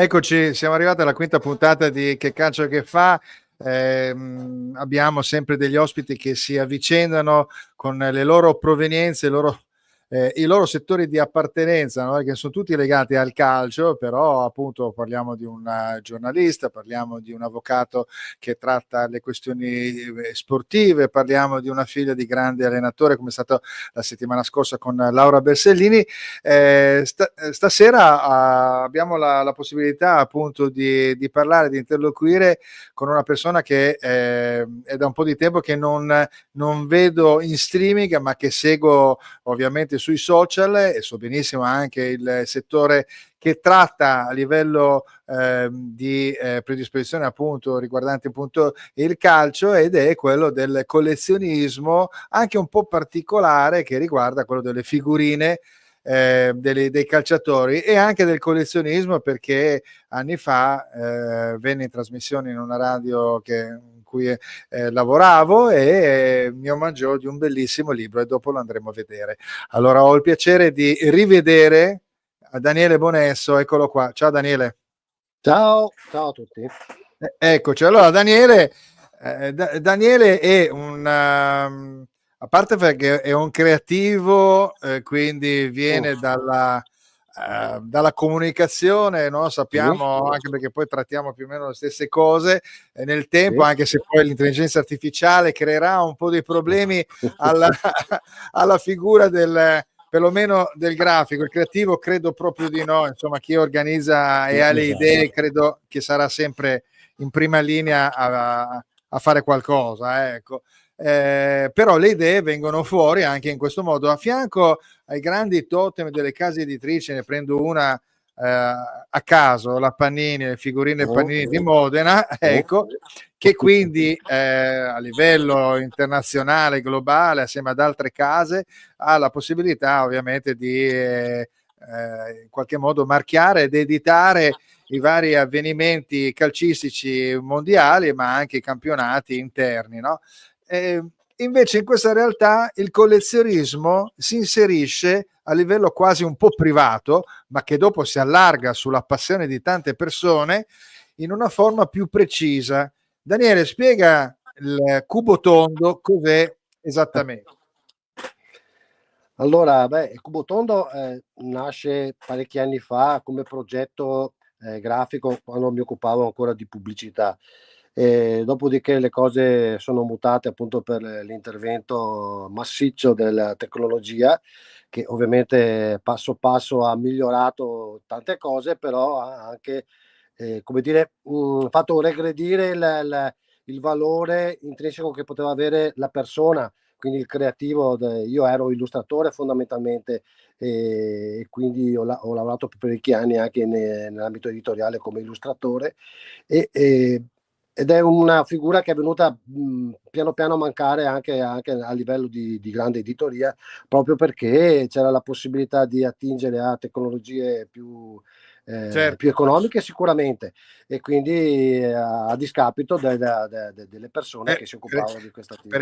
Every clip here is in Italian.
Eccoci, siamo arrivati alla quinta puntata di Che Calcio Che Fa. Abbiamo sempre degli ospiti che si avvicendano con le loro provenienze, i loro settori di appartenenza, no? Che sono tutti legati al calcio, però appunto parliamo di un giornalista, parliamo di un avvocato che tratta le questioni sportive, parliamo di una figlia di grande allenatore come è stato la settimana scorsa con Laura Bersellini. Stasera abbiamo la possibilità appunto di parlare, di interloquire con una persona che è da un po' di tempo che non vedo in streaming, ma che seguo ovviamente sui social, e so benissimo anche il settore che tratta a livello di predisposizione appunto riguardante appunto il calcio, ed è quello del collezionismo, anche un po' particolare, che riguarda quello delle figurine dei calciatori, e anche del collezionismo, perché anni fa venne in trasmissione in una radio in cui lavoravo, e mi omaggiò di un bellissimo libro, e dopo lo andremo a vedere. Allora ho il piacere di rivedere Daniele Bonesso, eccolo qua. Ciao Daniele. Ciao a tutti. Eccoci. Allora Daniele è a parte perché è un creativo, quindi viene dalla comunicazione, no? Sappiamo, anche perché poi trattiamo più o meno le stesse cose nel tempo, anche se poi l'intelligenza artificiale creerà un po' dei problemi alla figura perlomeno del grafico. Il creativo credo proprio di no, insomma chi organizza e ha le idee credo che sarà sempre in prima linea a fare qualcosa, ecco. Però le idee vengono fuori anche in questo modo. A fianco ai grandi totem delle case editrici, ne prendo una a caso, la Pannini, le figurine Pannini di Modena, ecco, che quindi a livello internazionale, globale, assieme ad altre case, ha la possibilità ovviamente di in qualche modo marchiare ed editare i vari avvenimenti calcistici mondiali, ma anche i campionati interni, no? Invece in questa realtà il collezionismo si inserisce a livello quasi un po' privato, ma che dopo si allarga sulla passione di tante persone in una forma più precisa. Daniele, spiega il cubo tondo cos'è esattamente. Allora, il cubo tondo nasce parecchi anni fa come progetto grafico, quando mi occupavo ancora di pubblicità. Dopodiché le cose sono mutate appunto per l'intervento massiccio della tecnologia, che ovviamente passo passo ha migliorato tante cose, però ha anche come dire, fatto regredire il valore intrinseco che poteva avere la persona, quindi il creativo. Io ero illustratore fondamentalmente, e quindi ho lavorato per parecchi anni anche nell'ambito editoriale come illustratore, ed è una figura che è venuta piano piano a mancare anche a livello di grande editoria, proprio perché c'era la possibilità di attingere a tecnologie più economiche sicuramente, e quindi a discapito delle persone che si occupavano di questa attività.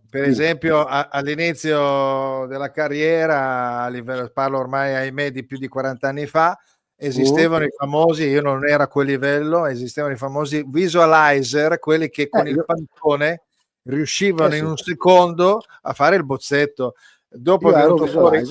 Per esempio all'inizio della carriera, parlo ormai ahimè di più di 40 anni fa, esistevano i famosi, io non ero a quel livello, esistevano i famosi visualizer, quelli che con il pantone riuscivano in un secondo a fare il bozzetto. Dopo è venuto fuori,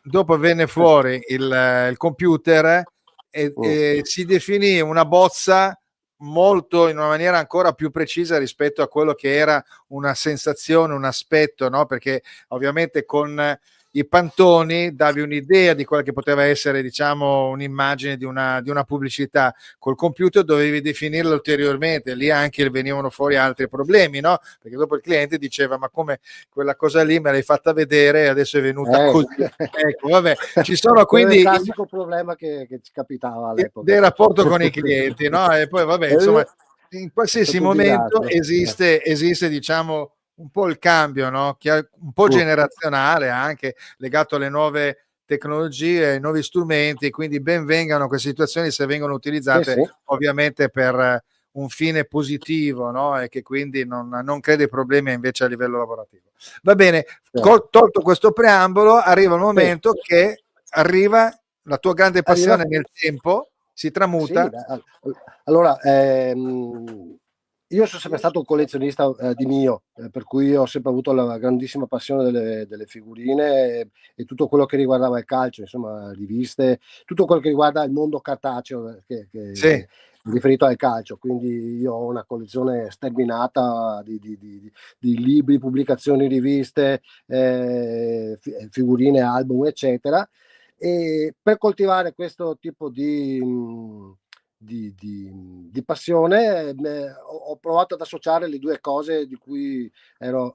dopo venne fuori il computer e si definì una bozza molto, in una maniera ancora più precisa rispetto a quello che era una sensazione, un aspetto, no? Perché ovviamente con i pantoni davi un'idea di quella che poteva essere, diciamo, un'immagine di una pubblicità. Col computer dovevi definirla ulteriormente, lì anche venivano fuori altri problemi, no? Perché dopo il cliente diceva: ma come quella cosa lì me l'hai fatta vedere e adesso è venuta così. Ecco, vabbè, ci sono quindi il classico problema che ci capitava all'epoca del rapporto con i clienti, no? E poi vabbè, insomma, in qualsiasi momento esiste, diciamo, un po' il cambio, no? Un po' generazionale, anche legato alle nuove tecnologie, ai nuovi strumenti, quindi ben vengano queste situazioni se vengono utilizzate ovviamente per un fine positivo, no? E che quindi non crede problemi invece a livello lavorativo. Va bene, tolto questo preambolo, arriva il momento che arriva la tua grande passione nel tempo si tramuta? Sì, allora, io sono sempre stato un collezionista di mio, per cui ho sempre avuto la grandissima passione delle figurine e tutto quello che riguardava il calcio, insomma, riviste, tutto quello che riguarda il mondo cartaceo Sì. riferito al calcio. Quindi io ho una collezione sterminata di libri, pubblicazioni, riviste, figurine, album, eccetera. E per coltivare questo tipo di passione ho provato ad associare le due cose di cui ero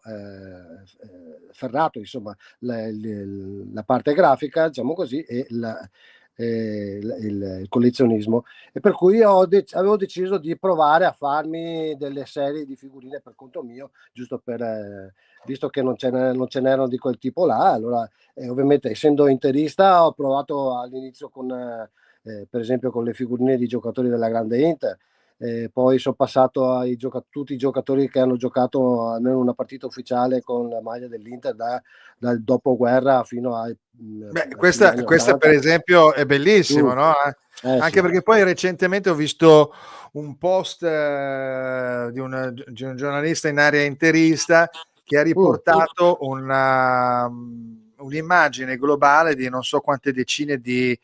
ferrato, insomma, la parte grafica, diciamo così, e il collezionismo. E per cui avevo deciso di provare a farmi delle serie di figurine per conto mio, giusto visto che non ce n'erano di quel tipo là. Allora, ovviamente, essendo interista, ho provato all'inizio per esempio con le figurine di giocatori della grande Inter. Poi sono passato tutti i giocatori che hanno giocato almeno una partita ufficiale con la maglia dell'Inter dal dopoguerra fino ai questa anni per 80. esempio è bellissimo, no? Anche Sì. perché poi recentemente ho visto un post di un giornalista in area interista che ha riportato un'immagine globale di non so quante decine di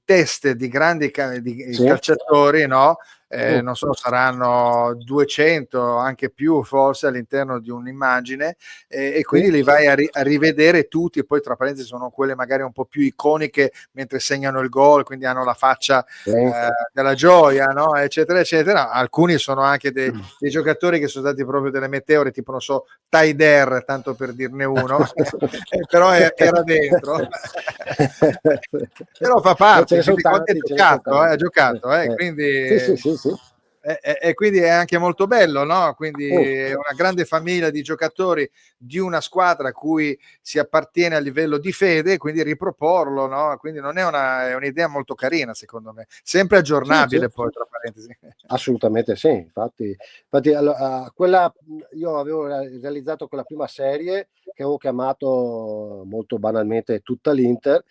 teste di grandi calciatori, no? Non so, saranno 200, anche più forse, all'interno di un'immagine, e quindi li vai a rivedere tutti, e poi tra parentesi sono quelle magari un po' più iconiche mentre segnano il gol, quindi hanno la faccia della gioia, no? Eccetera eccetera. Alcuni sono anche dei giocatori che sono stati proprio delle meteore, tipo non so, Taider, tanto per dirne uno, però era dentro. Però fa parte, Ce ne sono tanti, ha giocato, quindi sì. e quindi è anche molto bello, no? Quindi è una grande famiglia di giocatori di una squadra a cui si appartiene a livello di fede, quindi riproporlo, no? Quindi non è è un'idea molto carina, secondo me, sempre aggiornabile. Sì. Poi tra parentesi. Assolutamente sì, infatti allora, io avevo realizzato quella prima serie che avevo chiamato molto banalmente Tutta l'Inter,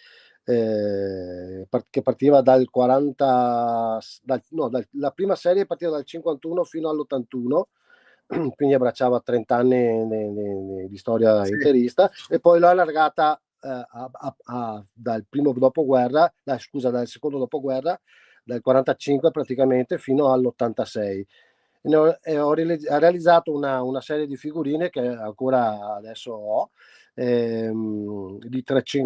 che partiva dal 40, la prima serie partiva dal 51 fino all'81, quindi abbracciava 30 anni di storia interista, e poi l'ho allargata dal primo dopoguerra, dal secondo dopoguerra, dal 45 praticamente fino all'86. Ho realizzato una serie di figurine che ancora adesso ho, che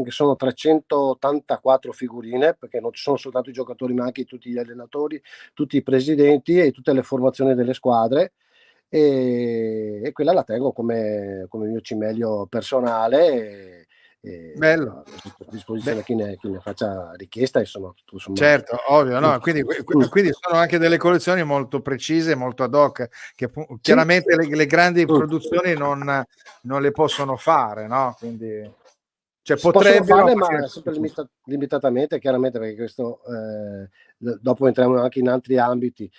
sono 384 figurine, perché non ci sono soltanto i giocatori ma anche tutti gli allenatori, tutti i presidenti e tutte le formazioni delle squadre, e quella la tengo come mio cimelio personale, Bello. a disposizione chi ne faccia richiesta, insomma, tutto sommato. Certo, ovvio, no? Quindi sono anche delle collezioni molto precise, molto ad hoc, che chiaramente le grandi produzioni non le possono fare, no? Quindi possono farle, ma sempre limitatamente, chiaramente, perché questo dopo entriamo anche in altri ambiti,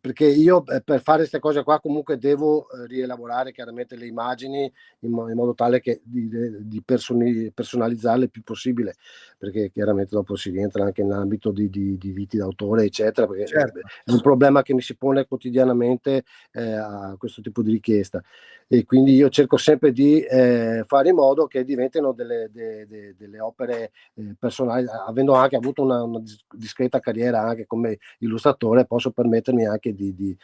perché io per fare queste cose qua comunque devo rielaborare chiaramente le immagini in modo tale che di personalizzarle il più possibile, perché chiaramente dopo si rientra anche nell'ambito di diritti d'autore, eccetera, perché è un problema che mi si pone quotidianamente a questo tipo di richiesta, e quindi io cerco sempre di fare in modo che diventino delle opere personali. Avendo anche avuto una discreta carriera anche come illustratore, posso permettermi anche di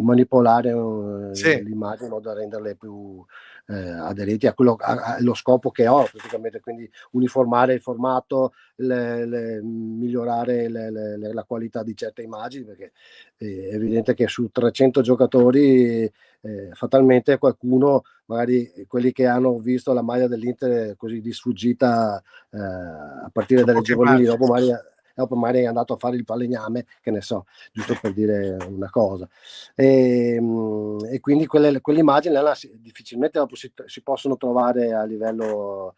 manipolare l'immagine in modo da renderle più aderenti allo scopo che ho praticamente, quindi uniformare il formato, migliorare la qualità di certe immagini, perché è evidente che su 300 giocatori fatalmente qualcuno, magari quelli che hanno visto la maglia dell'Inter così di sfuggita a partire dalle giovanili, dopo magari è andato a fare il falegname, che ne so, giusto per dire una cosa, e quindi quelle immagini difficilmente si possono trovare a livello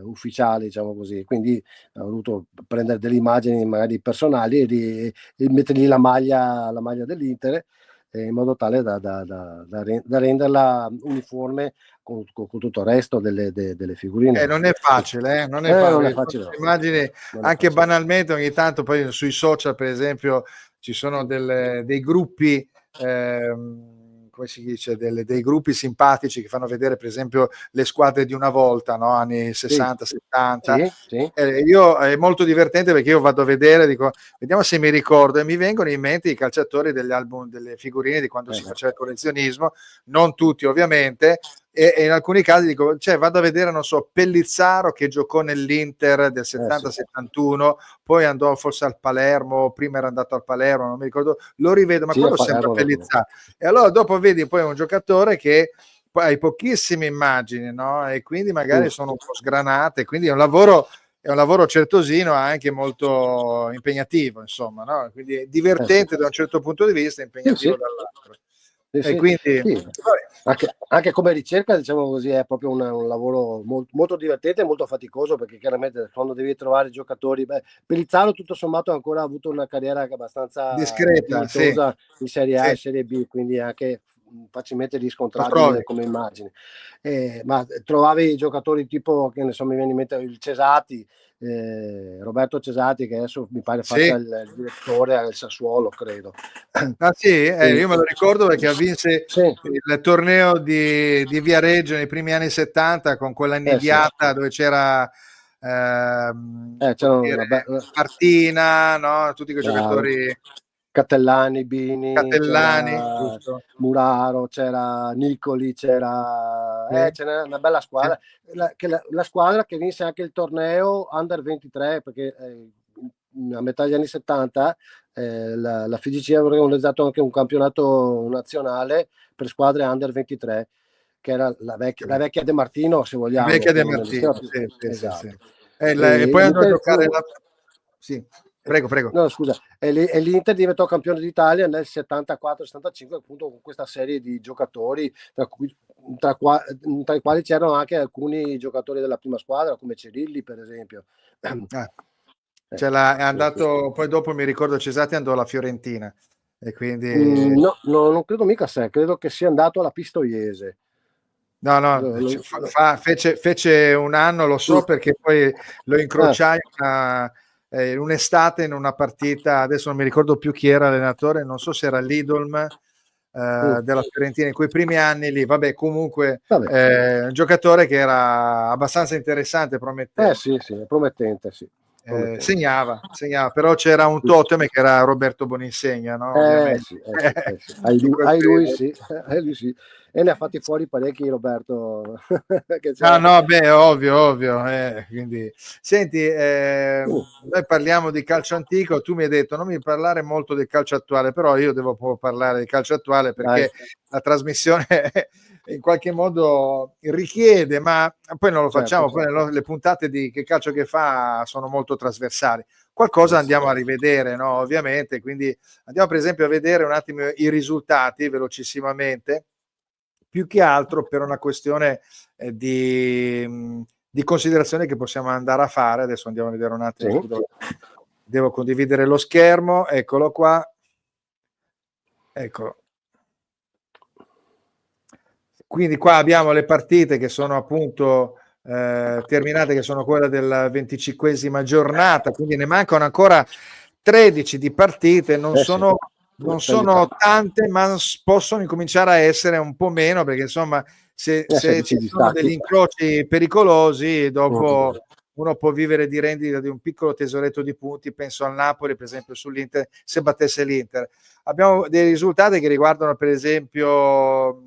ufficiale, diciamo così. Quindi ho dovuto prendere delle immagini magari personali e mettergli la maglia dell'Inter, in modo tale da renderla uniforme con tutto il resto delle figurine. Non è facile, non è Non è facile. facile. Immagini anche banalmente ogni tanto, poi sui social per esempio ci sono dei gruppi, come si dice, dei gruppi simpatici che fanno vedere per esempio le squadre di una volta, no? Anni 60, 70. Sì. Io è molto divertente perché io vado a vedere, dico vediamo se mi ricordo, e mi vengono in mente i calciatori degli album, delle figurine di quando si faceva il collezionismo, non tutti ovviamente, e in alcuni casi dico, cioè vado a vedere, non so, Pellizzaro che giocò nell'Inter del 70-71, poi andò forse al Palermo, prima era andato al Palermo, non mi ricordo, lo rivedo, ma quello sembra Pellizzaro. E allora dopo vedi poi un giocatore che poi hai pochissime immagini, no? E quindi magari sono un po' sgranate, quindi è un lavoro certosino, anche molto impegnativo, insomma, no? Quindi è divertente da un certo punto di vista, impegnativo dall'altro. E quindi anche come ricerca, diciamo così, è proprio un lavoro molto divertente e molto faticoso, perché chiaramente quando devi trovare giocatori, Pellizzaro tutto sommato ha ancora avuto una carriera abbastanza discreta, dignitosa in Serie A e Serie B, quindi anche facilmente riscontrabile come immagine. Ma trovavi giocatori tipo, che ne so, mi viene in mente il Cesati, Roberto Cesati, che adesso mi pare faccia il direttore al Sassuolo, credo. Ah sì? Io me lo ricordo perché vinse il torneo di Viareggio nei primi anni 70 con quella nidiata dove c'era Martina, no? Tutti quei giocatori, Catellani, Bini, giusto. Muraro, c'era Nicoli, c'era una bella squadra, la squadra che vinse anche il torneo Under 23, perché a metà degli anni 70 la FIGC aveva organizzato anche un campionato nazionale per squadre Under 23, che era la vecchia De Martino, se vogliamo. La vecchia De Martino, esatto. E poi andò a giocare Sì, prego. No, scusa, e l'Inter diventò campione d'Italia nel 74-75, appunto con questa serie di giocatori, tra i quali c'erano anche alcuni giocatori della prima squadra, come Cerilli, per esempio. È andato, poi dopo mi ricordo Cesati andò alla Fiorentina, e quindi no, non credo mica credo che sia andato alla Pistoiese. No, fece un anno, lo so perché poi lo incrociai un'estate in una partita, adesso non mi ricordo più chi era l'allenatore, non so se era Lidolm della Fiorentina in quei primi anni lì, comunque un giocatore che era abbastanza interessante, promettente. Sì, è promettente, sì. Segnava, però c'era un totem che era Roberto Boninsegna, no? Sì. Lui sì. E ne ha fatti fuori parecchi Roberto. Ovvio. Quindi. Senti, noi parliamo di calcio antico, tu mi hai detto non mi parlare molto del calcio attuale, però io devo parlare del calcio attuale perché la trasmissione in qualche modo richiede, ma poi non lo facciamo, poi le puntate di Che calcio che fa sono molto trasversali. Qualcosa andiamo a rivedere, no? Ovviamente, quindi andiamo per esempio a vedere un attimo i risultati velocissimamente, più che altro per una questione di considerazione che possiamo andare a fare. Adesso andiamo a vedere un attimo, devo condividere lo schermo, eccolo qua, eccolo. Quindi qua abbiamo le partite che sono appunto terminate, che sono quella della 25esima giornata, quindi ne mancano ancora 13 di partite, non sono tante, ma possono incominciare a essere un po' meno, perché insomma se ci sono degli incroci pericolosi, dopo uno può vivere di rendita di un piccolo tesoretto di punti. Penso al Napoli, per esempio, sull'Inter, se battesse l'Inter. Abbiamo dei risultati che riguardano per esempio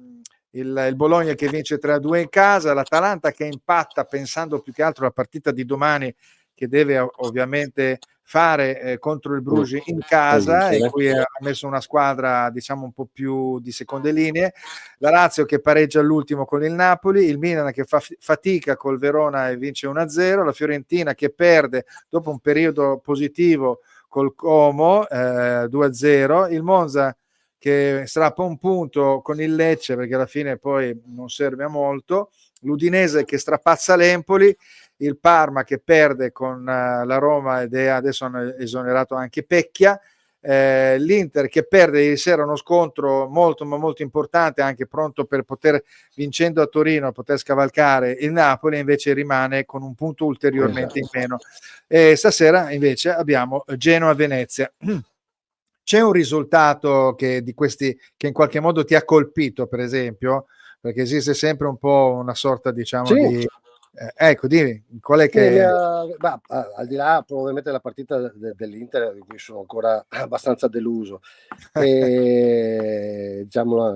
il Bologna che vince 3-2 in casa, l'Atalanta che impatta, pensando più che altro alla partita di domani che deve ovviamente fare contro il Bruges in casa, in cui ha messo una squadra diciamo un po' più di seconde linee, la Lazio che pareggia all'ultimo con il Napoli, il Milan che fa fatica col Verona e vince 1-0, la Fiorentina che perde dopo un periodo positivo col Como 2-0, il Monza che strappa un punto con il Lecce perché alla fine poi non serve a molto, l'Udinese che strapazza l'Empoli, il Parma che perde con la Roma ed è adesso hanno esonerato anche Pecchia, l'Inter che perde ieri sera uno scontro molto ma molto importante, anche pronto per poter, vincendo a Torino, poter scavalcare il Napoli, invece rimane con un punto ulteriormente in meno. E stasera invece abbiamo Genoa-Venezia. C'è un risultato di questi che in qualche modo ti ha colpito, per esempio? Perché esiste sempre un po' una sorta, diciamo, di... ecco, dimmi, qual è che... al di là probabilmente della partita dell'Inter, di cui sono ancora abbastanza deluso, diciamo,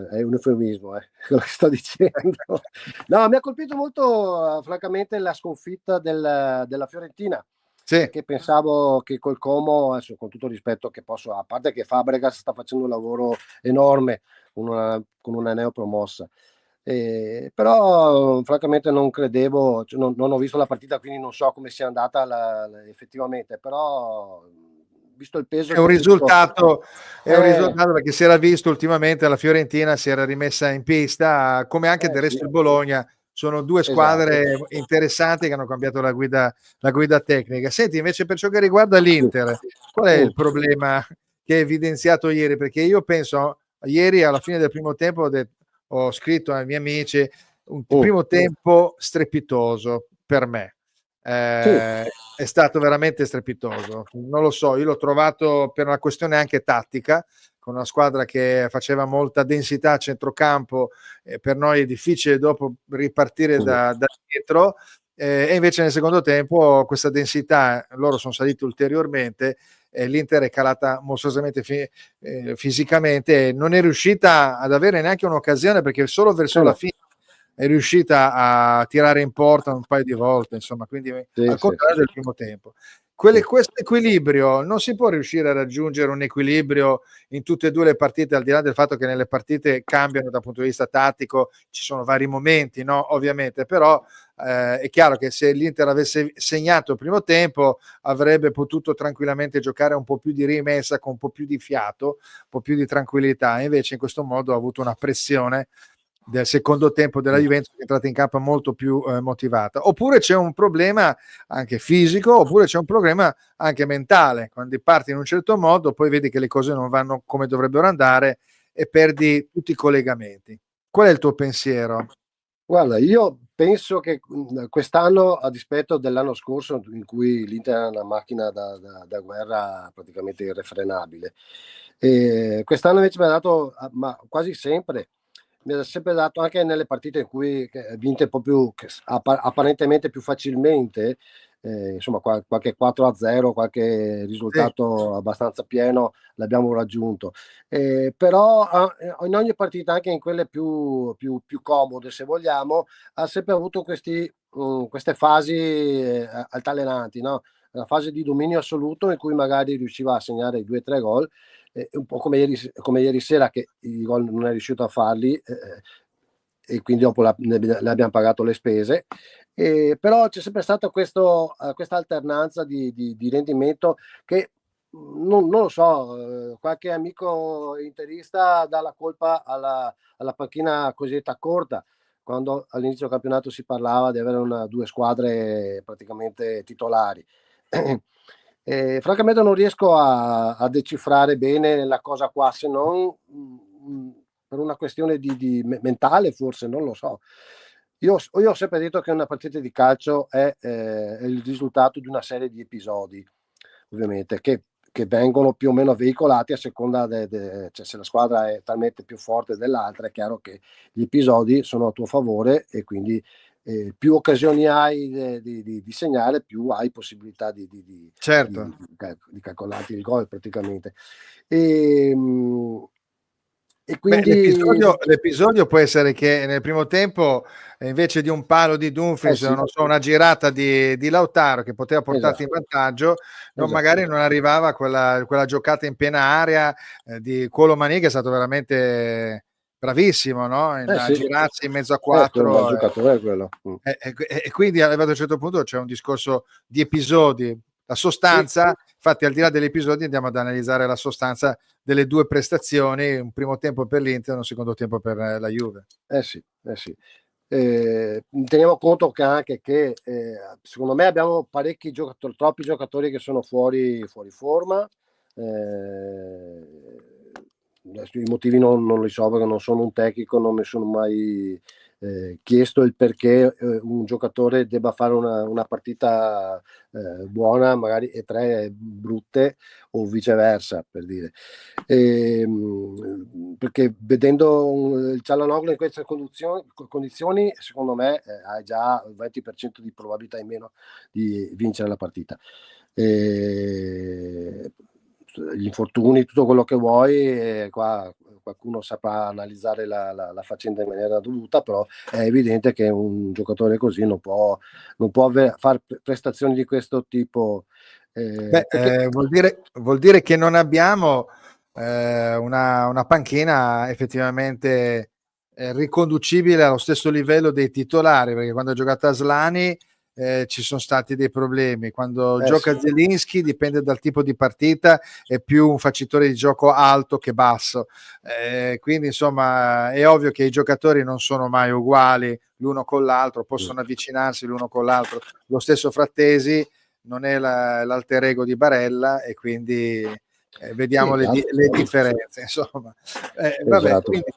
è un eufemismo, quello che sto dicendo. No, mi ha colpito molto, francamente, la sconfitta della Fiorentina. Sì. Perché pensavo che col Como, adesso, con tutto il rispetto che posso, a parte che Fabregas sta facendo un lavoro enorme con una neopromossa, però francamente non credevo, cioè, non ho visto la partita, quindi non so come sia andata effettivamente, però visto il peso è un risultato, è un risultato eh, perché si era visto ultimamente la Fiorentina si era rimessa in pista, come anche del resto sì. il Bologna. Sono due squadre Esatto. interessanti che hanno cambiato la guida tecnica. Senti, invece, per ciò che riguarda l'Inter, qual è il problema che hai evidenziato ieri? Perché io penso, ieri alla fine del primo tempo ho scritto ai miei amici un primo tempo strepitoso per me. È stato veramente strepitoso. Non lo so, io l'ho trovato per una questione anche tattica, con una squadra che faceva molta densità a centrocampo, per noi è difficile dopo ripartire da dietro, e invece nel secondo tempo questa densità, loro sono saliti ulteriormente, l'Inter è calata mostruosamente fisicamente, non è riuscita ad avere neanche un'occasione perché solo verso la fine è riuscita a tirare in porta un paio di volte, insomma, quindi al contrario del primo tempo. Questo equilibrio non si può riuscire a raggiungere un equilibrio in tutte e due le partite, al di là del fatto che nelle partite cambiano dal punto di vista tattico, ci sono vari momenti, no? Ovviamente, però è chiaro che se l'Inter avesse segnato il primo tempo avrebbe potuto tranquillamente giocare un po' più di rimessa, con un po' più di fiato, un po' più di tranquillità, invece in questo modo ha avuto una pressione del secondo tempo della Juventus che è entrata in campo molto più motivata. Oppure c'è un problema anche fisico, oppure c'è un problema anche mentale. Quando parti in un certo modo, poi vedi che le cose non vanno come dovrebbero andare e perdi tutti i collegamenti. Qual è il tuo pensiero? Guarda, io penso che quest'anno, a dispetto dell'anno scorso, in cui l'Inter era una macchina da guerra praticamente irrefrenabile, quest'anno invece mi ha dato, ma quasi sempre, mi ha sempre dato, anche nelle partite in cui vinte un po' più, apparentemente più facilmente, insomma qualche 4-0, qualche risultato abbastanza pieno l'abbiamo raggiunto. Però in ogni partita, anche in quelle più comode, se vogliamo, ha sempre avuto queste fasi altalenanti, no? La fase di dominio assoluto in cui magari riusciva a segnare 2-3 gol, un po' come ieri sera, che i gol non è riuscito a farli, e quindi dopo ne abbiamo pagato le spese. Però c'è sempre stata questa alternanza di rendimento che non lo so, qualche amico interista dà la colpa alla panchina cosiddetta corta, quando all'inizio del campionato si parlava di avere due squadre praticamente titolari. Francamente non riesco a decifrare bene la cosa qua, se non per una questione di mentale, forse, non lo so. Io ho sempre detto che una partita di calcio è il risultato di una serie di episodi, ovviamente, che vengono più o meno veicolati a seconda cioè, se la squadra è talmente più forte dell'altra, è chiaro che gli episodi sono a tuo favore e quindi più occasioni hai di segnare, più hai possibilità Certo. di calcolarti il gol praticamente. E Beh, quindi l'episodio può essere che nel primo tempo, invece di un palo di Dumfries, sì. non so, una girata di Lautaro che poteva portarti in vantaggio, magari non arrivava quella giocata in piena area di Colomani, che è stato veramente bravissimo, no? A girarsi in mezzo a quattro. Un giocatore quello. E quindi arrivato a un certo punto c'è un discorso di episodi, la sostanza, infatti al di là degli episodi andiamo ad analizzare la sostanza delle due prestazioni, un primo tempo per l'Inter e un secondo tempo per la Juve. Sì. Teniamo conto che anche che secondo me abbiamo troppi giocatori che sono fuori forma, Adesso i motivi non li so perché non sono un tecnico, non mi sono mai chiesto il perché un giocatore debba fare una partita buona magari e tre brutte o viceversa, per dire. Perché vedendo il Cialanoglu in queste condizioni secondo me hai già il 20% di probabilità in meno di vincere la partita. Gli infortuni, tutto quello che vuoi, qua qualcuno saprà analizzare la faccenda in maniera dovuta, però è evidente che un giocatore così non può fare prestazioni di questo tipo. Perché... Vuol dire che non abbiamo una panchina effettivamente riconducibile allo stesso livello dei titolari, perché quando ha giocato Aslani ci sono stati dei problemi, quando gioca sì. Zelinski dipende dal tipo di partita, è più un facitore di gioco alto che basso, quindi insomma è ovvio che i giocatori non sono mai uguali l'uno con l'altro, possono avvicinarsi l'uno con l'altro. Lo stesso Frattesi non è l'alter ego di Barella e quindi vediamo Sì, le differenze, insomma. Vabbè, esatto. quindi,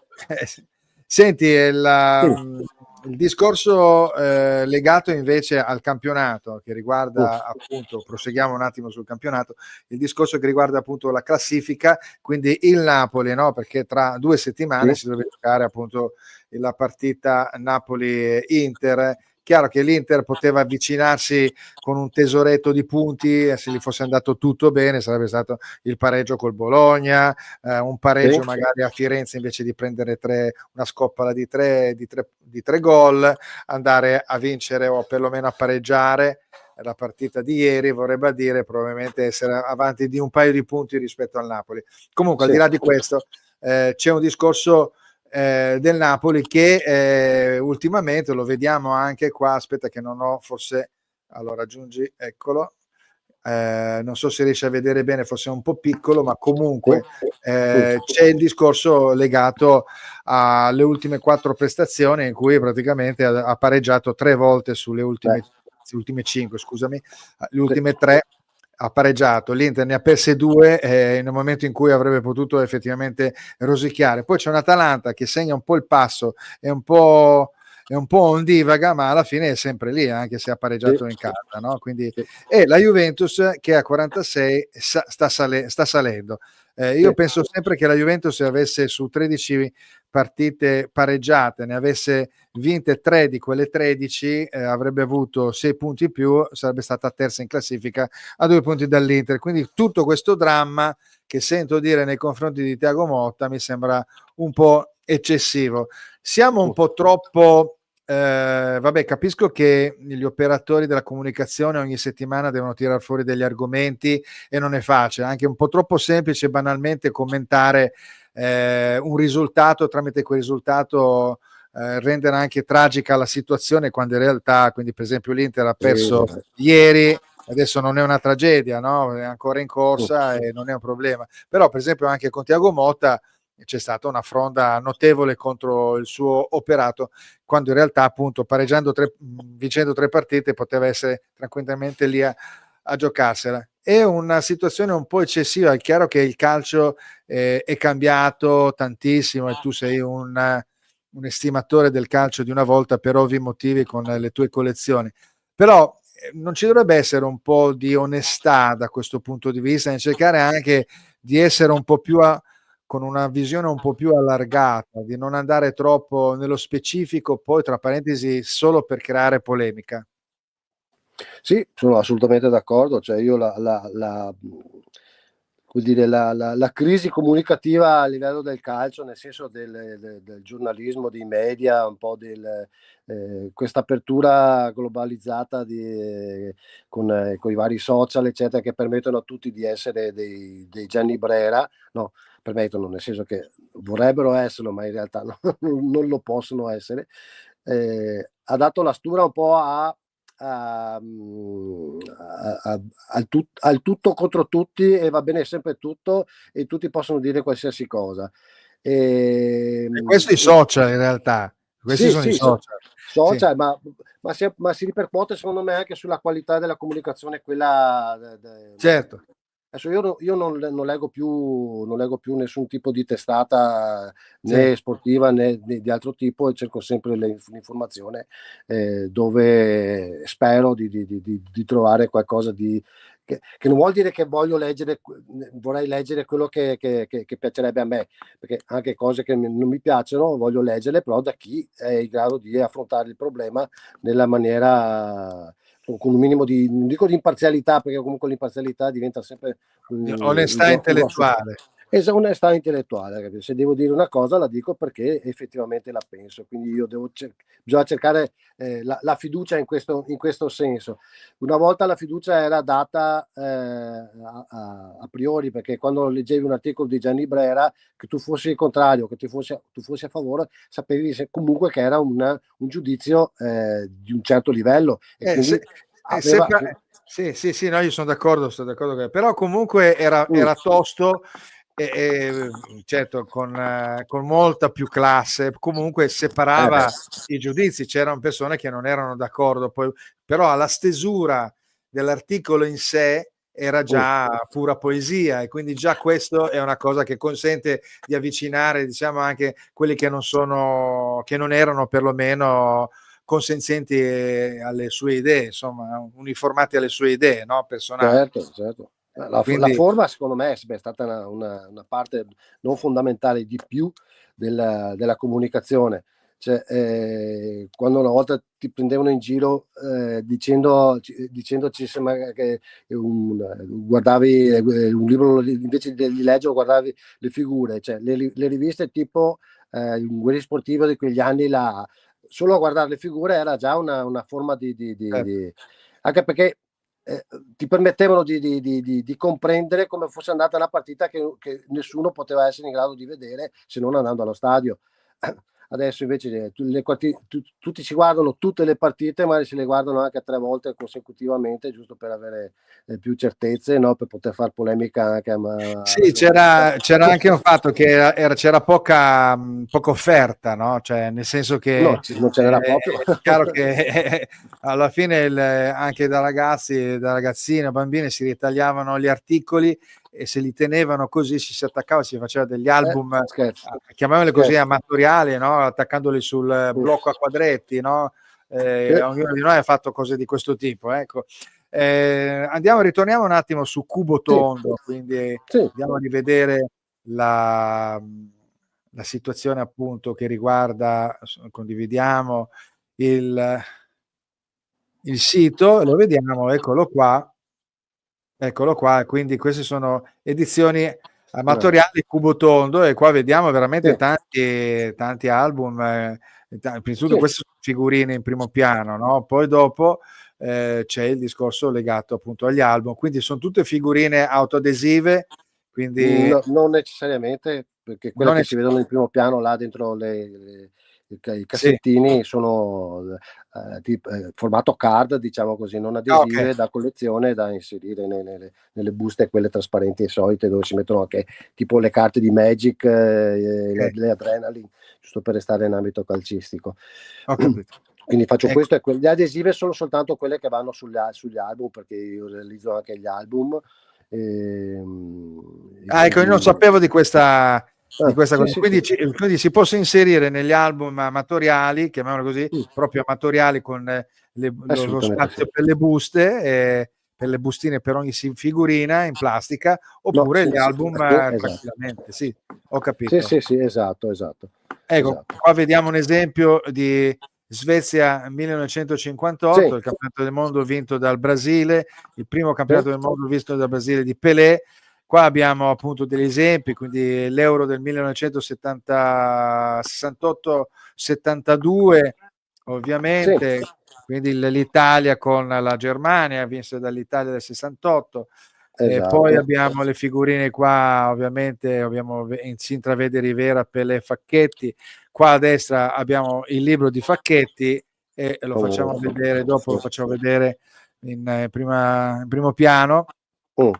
senti, Sì. il discorso legato invece al campionato, che riguarda appunto, proseguiamo un attimo sul campionato, il discorso che riguarda appunto la classifica, quindi il Napoli, no? Perché tra 2 settimane si deve giocare appunto la partita Napoli-Inter. Chiaro che l'Inter poteva avvicinarsi con un tesoretto di punti, se gli fosse andato tutto bene sarebbe stato il pareggio col Bologna, un pareggio magari a Firenze invece di prendere una scoppola di tre gol, andare a vincere o perlomeno a pareggiare la partita di ieri, vorrebbe dire probabilmente essere avanti di un paio di punti rispetto al Napoli. Comunque, al di là di questo, c'è un discorso del Napoli che ultimamente lo vediamo anche qua. Aspetta che non ho, forse allora aggiungi, eccolo, non so se riesci a vedere bene, forse è un po' piccolo, ma comunque c'è il discorso legato alle ultime 4 prestazioni in cui praticamente ha pareggiato 3 volte sulle ultime 5, scusami, le ultime 3 ha pareggiato, l'Inter ne ha perse 2 in un momento in cui avrebbe potuto effettivamente rosicchiare. Poi c'è un Atalanta che segna un po' il passo, è un po' ondivaga, ma alla fine è sempre lì, anche se ha pareggiato in casa, no? Quindi, e la Juventus che a 46 sta salendo. Io penso sempre che la Juventus, se avesse su 13 partite pareggiate, ne avesse vinte 3 di quelle 13, avrebbe avuto 6 punti in più, sarebbe stata terza in classifica a 2 punti dall'Inter. Quindi tutto questo dramma che sento dire nei confronti di Thiago Motta mi sembra un po' eccessivo. Siamo un po' troppo vabbè, capisco che gli operatori della comunicazione ogni settimana devono tirare fuori degli argomenti e non è facile, anche un po' troppo semplice banalmente commentare un risultato, tramite quel risultato rendere anche tragica la situazione, quando in realtà, quindi per esempio l'Inter ha perso ieri, adesso non è una tragedia, no? È ancora in corsa e non è un problema, però per esempio anche con Thiago Motta c'è stata una fronda notevole contro il suo operato, quando in realtà appunto vincendo 3 partite poteva essere tranquillamente lì a giocarsela. È una situazione un po' eccessiva, è chiaro che il calcio è cambiato tantissimo e tu sei un estimatore del calcio di una volta per ovvi motivi con le tue collezioni, però non ci dovrebbe essere un po' di onestà da questo punto di vista, e cercare anche di essere un po' più con una visione un po' più allargata, di non andare troppo nello specifico, poi tra parentesi solo per creare polemica. Sì, sono assolutamente d'accordo, cioè io vuol dire, la crisi comunicativa a livello del calcio, nel senso del giornalismo, dei media, un po' questa apertura globalizzata con i vari social, eccetera, che permettono a tutti di essere dei Gianni Brera, no, permettono nel senso che vorrebbero esserlo, ma in realtà no, non lo possono essere, ha dato la stura un po' al tutto contro tutti e va bene sempre tutto e tutti possono dire qualsiasi cosa. E questi social in realtà, questi Sì, sono i sì, social. Sì. social, ma si ripercuote secondo me anche sulla qualità della comunicazione, quella Certo. Adesso io non leggo più nessun tipo di testata Sì. né sportiva né di altro tipo, e cerco sempre l'informazione, dove spero di trovare qualcosa che non vuol dire che vorrei leggere quello che piacerebbe a me, perché anche cose che non mi piacciono voglio leggerle, però da chi è in grado di affrontare il problema nella maniera, con un minimo di, non dico di imparzialità, perché comunque l'imparzialità diventa sempre Onestà un grosso. intellettuale. Onestà intellettuale, capito? Se devo dire una cosa la dico perché effettivamente la penso, quindi bisogna cercare la fiducia in questo senso. Una volta la fiducia era data a priori, perché quando leggevi un articolo di Gianni Brera, che tu fossi il contrario, che tu fossi a favore, sapevi comunque che era un giudizio di un certo livello, e Se quindi aveva. sì, sì, sì, no, io sono d'accordo, però comunque era tosto, certo con molta più classe, comunque Beh, separava i giudizi, c'erano persone che non erano d'accordo, poi però alla stesura dell'articolo in sé era già pura poesia, e quindi già questo è una cosa che consente di avvicinare, diciamo, anche quelli che non erano perlomeno consenzienti alle sue idee, insomma, uniformati alle sue idee, no? Personali. certo, certo. La Quindi, forma secondo me è stata una parte non fondamentale di più della comunicazione. Quando una volta ti prendevano in giro, dicendoci sembra che guardavi un libro, invece di leggere guardavi le figure, cioè le riviste tipo un Guerriero Sportivo di quegli anni là, solo a guardare le figure era già una forma anche perché ti permettevano di comprendere come fosse andata una partita che nessuno poteva essere in grado di vedere se non andando allo stadio. Adesso invece tutti si guardano tutte le partite, ma se le guardano anche 3 volte consecutivamente, giusto per avere più certezze, no? Per poter fare polemica anche alla sì, giornata. c'era anche un fatto che c'era poca offerta, no? Cioè, nel senso che No, non ce n'era proprio. è chiaro che alla fine anche da ragazzi, da ragazzine, bambine si ritagliavano gli articoli e se li tenevano così, si attaccava, si faceva degli album, Scherzo, chiamiamoli così, scherzo. amatoriali, no? Attaccandoli sul Mm. blocco a quadretti, no? Sì, Ognuno di noi ha fatto cose di questo tipo, ecco. Ritorniamo un attimo su Cubo sì, Tondo, quindi sì, andiamo a rivedere la, la situazione appunto che riguarda, condividiamo il sito, lo vediamo, eccolo qua, quindi queste sono edizioni amatoriali Cubo Tondo, e qua vediamo veramente sì, tanti album, prima di tutto sì. queste sono figurine in primo piano, no? Poi dopo c'è il discorso legato appunto agli album, quindi sono tutte figurine autoadesive, quindi No, non necessariamente, perché quelle non che è, si vedono in primo piano là dentro i sì, cassettini sono formato card, diciamo così, non ok, adesive, da collezione, da inserire nelle buste, quelle trasparenti e solite, dove si mettono anche tipo le carte di Magic, ok, le Adrenaline, giusto per restare in ambito calcistico. ho capito. Quindi faccio Ecco. questo, e le adesive sono soltanto quelle che vanno sugli album, perché io realizzo anche gli album. E Ecco, io non quindi sapevo di questa sì, cosa, sì, quindi, sì. quindi si possono inserire negli album amatoriali, chiamiamolo così, proprio amatoriali, con lo Assolutamente sì. spazio per le buste, per le bustine per ogni figurina in plastica, No, oppure sì, gli sì, album esatto. tranquillamente, sì, ho Sì, capito. sì, sì, esatto, esatto, Ecco, esatto. qua vediamo un esempio di Svezia Sì, 1958, il campionato del mondo vinto dal Brasile, il primo sì, campionato del mondo vinto dal Brasile di Pelé. Qua abbiamo appunto degli esempi, quindi l'Euro del 1968-72, sì, ovviamente, quindi l'Italia con la Germania, vinse dall'Italia del 68. E poi esatto. abbiamo le figurine qua, ovviamente si intravede Rivera, Pelé, Facchetti. Qua a destra abbiamo il libro di Facchetti, e lo facciamo vedere, dopo lo facciamo vedere in primo piano. Mm.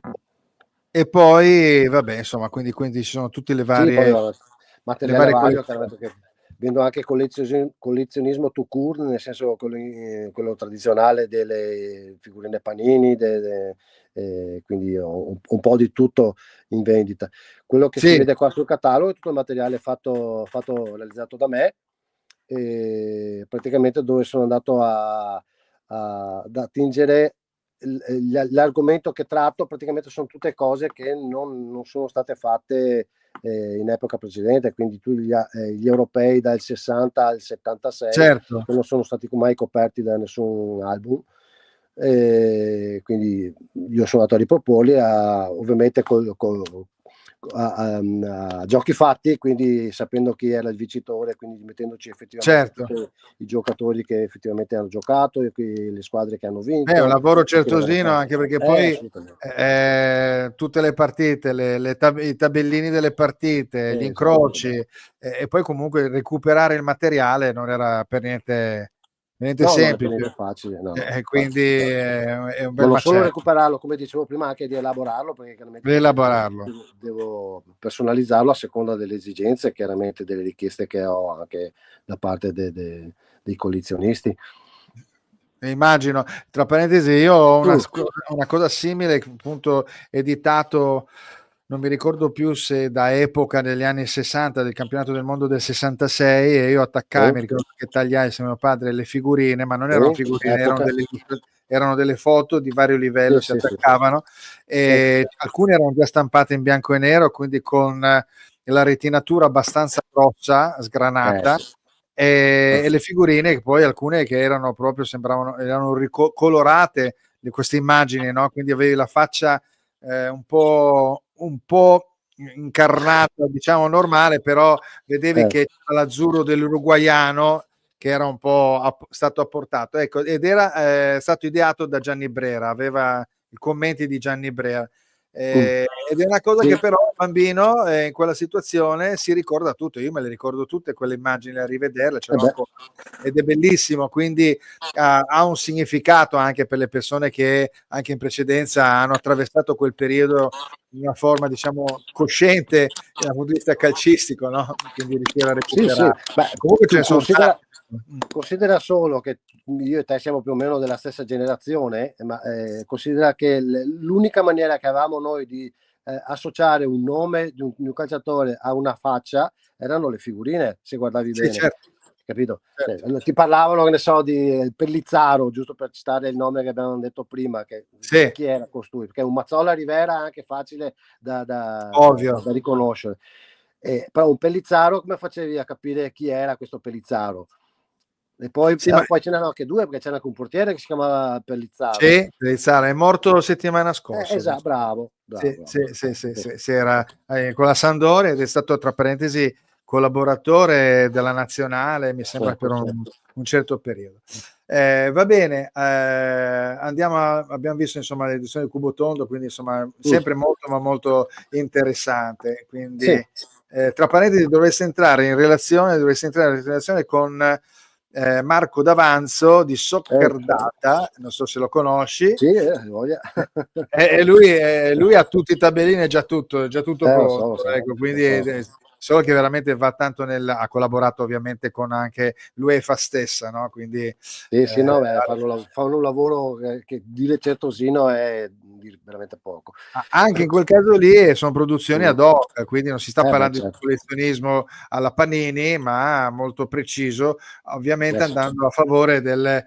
E poi, vabbè, insomma, quindi ci sono tutte le Sì, poi varie, le materiale varie vario, collezioni. chiaramente, che vendo anche collezionismo tout court, nel senso quello tradizionale delle figurine Panini, quindi ho un po' di tutto in vendita. Quello che si Sì, vede qua sul catalogo è tutto il materiale realizzato da me, praticamente dove sono andato ad attingere l'argomento che tratto, praticamente sono tutte cose che non sono state fatte in epoca precedente, quindi gli europei dal 60 al 76 certo. che non sono stati mai coperti da nessun album. Quindi io sono andato a riproporli ovviamente a giochi fatti, quindi sapendo chi era il vincitore, quindi mettendoci effettivamente Certo. tutti i giocatori che effettivamente hanno giocato e le squadre che hanno È un vinto. lavoro certosino, anche perché poi Assolutamente. tutte le partite, i tabellini delle partite, gli incroci, e poi comunque recuperare il materiale non era per niente No, non è per niente semplice, facile, no, no, quindi infatti. è un Ma bel non solo macello recuperarlo, come dicevo prima, anche di elaborarlo, perché chiaramente poi rielaborarlo. devo personalizzarlo a seconda delle esigenze, chiaramente delle richieste che ho anche da parte dei collezionisti. Immagino, tra parentesi, io ho Mm. una cosa simile, appunto, editato, non mi ricordo più se da epoca degli anni 60, del campionato del mondo del 66, e io attaccai, mi ricordo che tagliai insieme a mio padre le figurine, ma non erano figurine, Epoca. erano delle foto di vario livello, Sì, si sì, sì. attaccavano, Sì. e alcune erano già stampate in bianco e nero, quindi con la retinatura abbastanza grossa, sgranata, Sì. e le figurine, che poi alcune che erano proprio, erano colorate di queste immagini, no? Quindi avevi la faccia un po' incarnata, diciamo normale, però vedevi che c'era l'azzurro dell'uruguaiano che era un po' stato apportato, ecco, ed era stato ideato da Gianni Brera, aveva i commenti di Gianni Brera. Ed è una cosa Sì. che però il bambino in quella situazione si ricorda tutto. Io me le ricordo tutte quelle immagini, a rivederle ce l'ho ancora, ed è bellissimo, quindi ha un significato anche per le persone che anche in precedenza hanno attraversato quel periodo in una forma, diciamo, cosciente dal punto di vista calcistico, no? Quindi riuscire a Sì, sì. recuperare. Beh, Comunque ce tu ne sono tanti. considera solo che io e te siamo più o meno della stessa generazione, ma considera che l'unica maniera che avevamo noi di associare un nome di un calciatore a una faccia erano le figurine, se guardavi Sì, bene, certo. capito? Certo. Ti parlavano, che ne so, di Pellizzaro, giusto per citare il nome che abbiamo detto prima, Sì, chi era costui? Perché un Mazzola Rivera è anche facile da ovvio. riconoscere. Però un Pellizzaro, come facevi a capire chi era questo Pellizzaro? E poi, Sì, ma poi ce n'erano anche due, perché c'era anche un portiere che si chiamava Pellizzaro. sì, Pellizzaro è morto settimana scorsa. Esatto, bravo, Sì, bravo, sì, bravo. sì, sì, Sì. sì, era con la Sampdoria ed è stato, tra parentesi, collaboratore della nazionale, mi sembra, per un certo periodo. Va bene, abbiamo visto insomma l'edizione del Cubo Tondo, quindi insomma sempre molto ma molto interessante. Quindi Sì. tra parentesi dovreste entrare in relazione con Marco D'Avanzo di Soccer Data, non so se lo conosci. Sì, voglia. E lui ha tutti i tabellini, è già tutto Lo pronto, so. ecco, quindi solo che veramente va tanto ha collaborato ovviamente con anche l'UEFA stessa, no? Quindi Sì, no, fanno un lavoro che dire certosino è dire veramente poco. anche in quel caso lì sono produzioni ad hoc, quindi non si sta parlando di Certo. collezionismo alla Panini, ma molto preciso, ovviamente Sì. andando a favore delle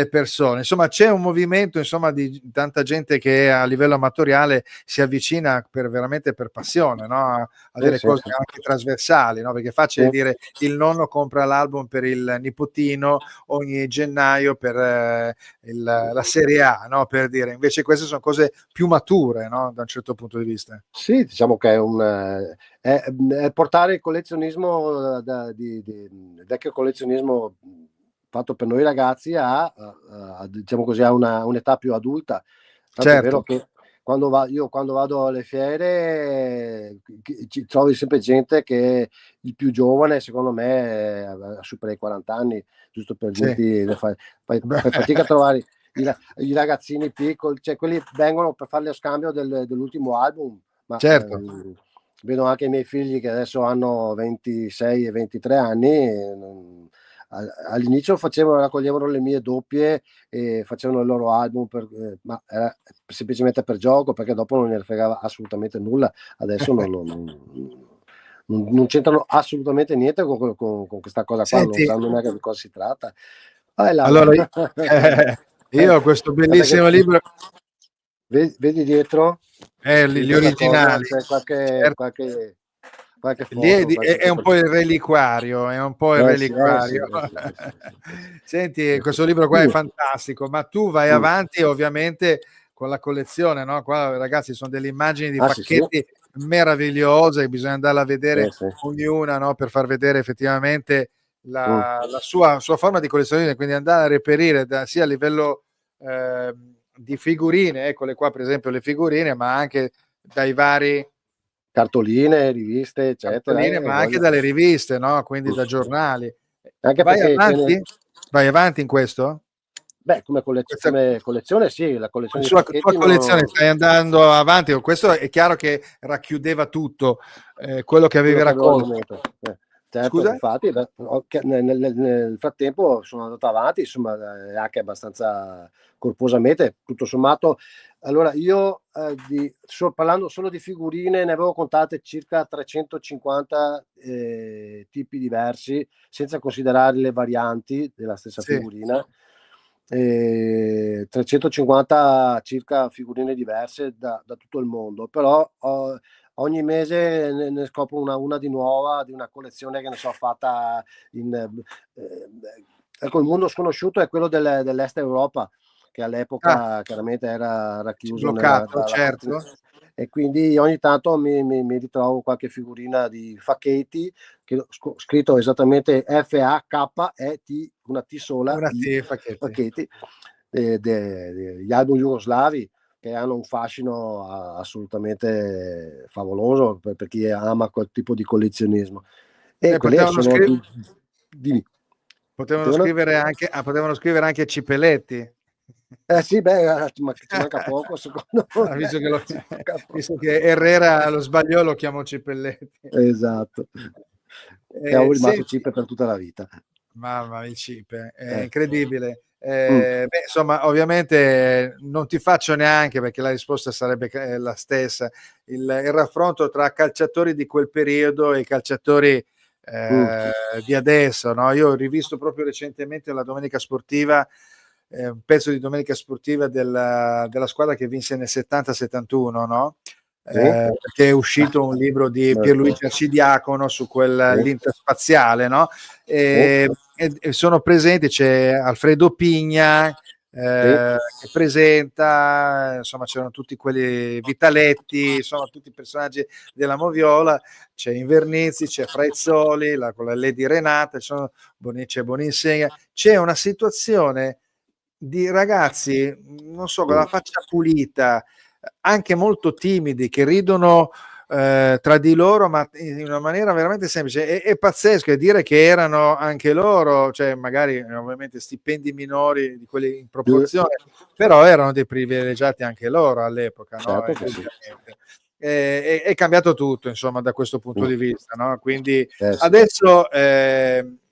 persone. Insomma, c'è un movimento, insomma, di tanta gente che a livello amatoriale si avvicina veramente per passione, no? A delle cose anche trasversali, no? Perché è facile dire il nonno compra l'album per il nipotino ogni gennaio per la Serie A, no? Per dire, invece queste sono cose più mature, no? Da un certo punto di vista. Sì, diciamo che è portare il collezionismo il vecchio collezionismo fatto per noi ragazzi diciamo così, a un'età più adulta. Tanto è vero Certo. che quando vado alle fiere ci trovi sempre gente che il più giovane, secondo me, supera i 40 anni, giusto per Sì. dirti, fai fatica a trovare i ragazzini piccoli, cioè quelli vengono per fare lo scambio dell'ultimo album, ma Certo. vedo anche i miei figli che adesso hanno 26 e 23 anni, all'inizio raccoglievano le mie doppie e facevano il loro album, ma era semplicemente per gioco, perché dopo non ne fregava assolutamente nulla. Adesso non c'entrano assolutamente niente con questa cosa qua, non Senti, sanno neanche di cosa si tratta. Là. allora io ho questo Guarda che bellissimo libro, vedi dietro? gli Dietro qualcosa, originali, c'è certo. qualche Lì foto, è un po' il reliquario, è un po' il sì, reliquario. sì. Senti, questo libro qua è fantastico, ma tu vai avanti ovviamente con la collezione, no? Qua ragazzi sono delle immagini di Sì, sì. pacchetti meravigliose che bisogna andarla a vedere Sì. ognuna, no? Per far vedere effettivamente la sua forma di collezionismo, quindi andare a reperire sia a livello di figurine, eccole qua per esempio le figurine, ma anche dai vari Cartoline, riviste, eccetera. cartoline, ma anche dalle riviste, no? Quindi da giornali. Anche Vai perché avanti? Vai avanti in questo? come Questa collezione sì, la collezione di tua pacchetti collezione no. stai andando avanti, questo è chiaro che racchiudeva tutto quello che avevi Quello che avevo al raccolto. momento. Certo, Scusa? infatti nel frattempo sono andato avanti, insomma, anche abbastanza corposamente, tutto sommato. Allora io parlando solo di figurine ne avevo contate circa 350 tipi diversi, senza considerare le varianti della stessa Sì. figurina. 350 circa figurine diverse da tutto il mondo, però ogni mese ne scopro una di nuova, di una collezione che ne so fatta ecco, il mondo sconosciuto è quello dell'Est Europa, che all'epoca chiaramente era racchiuso Bloccato, dalla certo. e quindi ogni tanto mi ritrovo qualche figurina di Facchetti, che scritto esattamente F-A-K-E-T, una T sola, Una I, Facchetti. Facchetti, gli album jugoslavi, che hanno un fascino assolutamente favoloso per chi ama quel tipo di collezionismo. E quelle Potevano sono dimmi. potevano scrivere anche Cipelletti. Sì, beh, ci manca poco secondo me. Visto che Herrera lo sbagliò, lo chiamò Cipelletti. Esatto. E avevo rimasto Senti, chip per tutta la vita. mamma il Cipe, è incredibile. Mh. Insomma, ovviamente non ti faccio neanche, perché la risposta sarebbe la stessa, il raffronto tra calciatori di quel periodo e calciatori di adesso, no? Io ho rivisto proprio recentemente la domenica sportiva, un pezzo di domenica sportiva della squadra che vinse nel 70-71, no? Perché è uscito un libro di Pierluigi Arcidiacono su l'interspaziale, no? E sono presenti, c'è Alfredo Pigna che presenta, insomma c'erano tutti quelli Vitaletti, insomma tutti i personaggi della Moviola, c'è Invernizzi, c'è Fraizzoli, con la Lady Renata, c'è Boninsegna, c'è una situazione di ragazzi, non so, con la faccia pulita, anche molto timidi, che ridono tra di loro, ma in una maniera veramente semplice. È pazzesco, e dire che erano anche loro, cioè magari ovviamente stipendi minori di quelli in proporzione, però erano dei privilegiati anche loro all'epoca, no? Certo che sì. È cambiato tutto, insomma, da questo punto di vista, no? Quindi Sì. adesso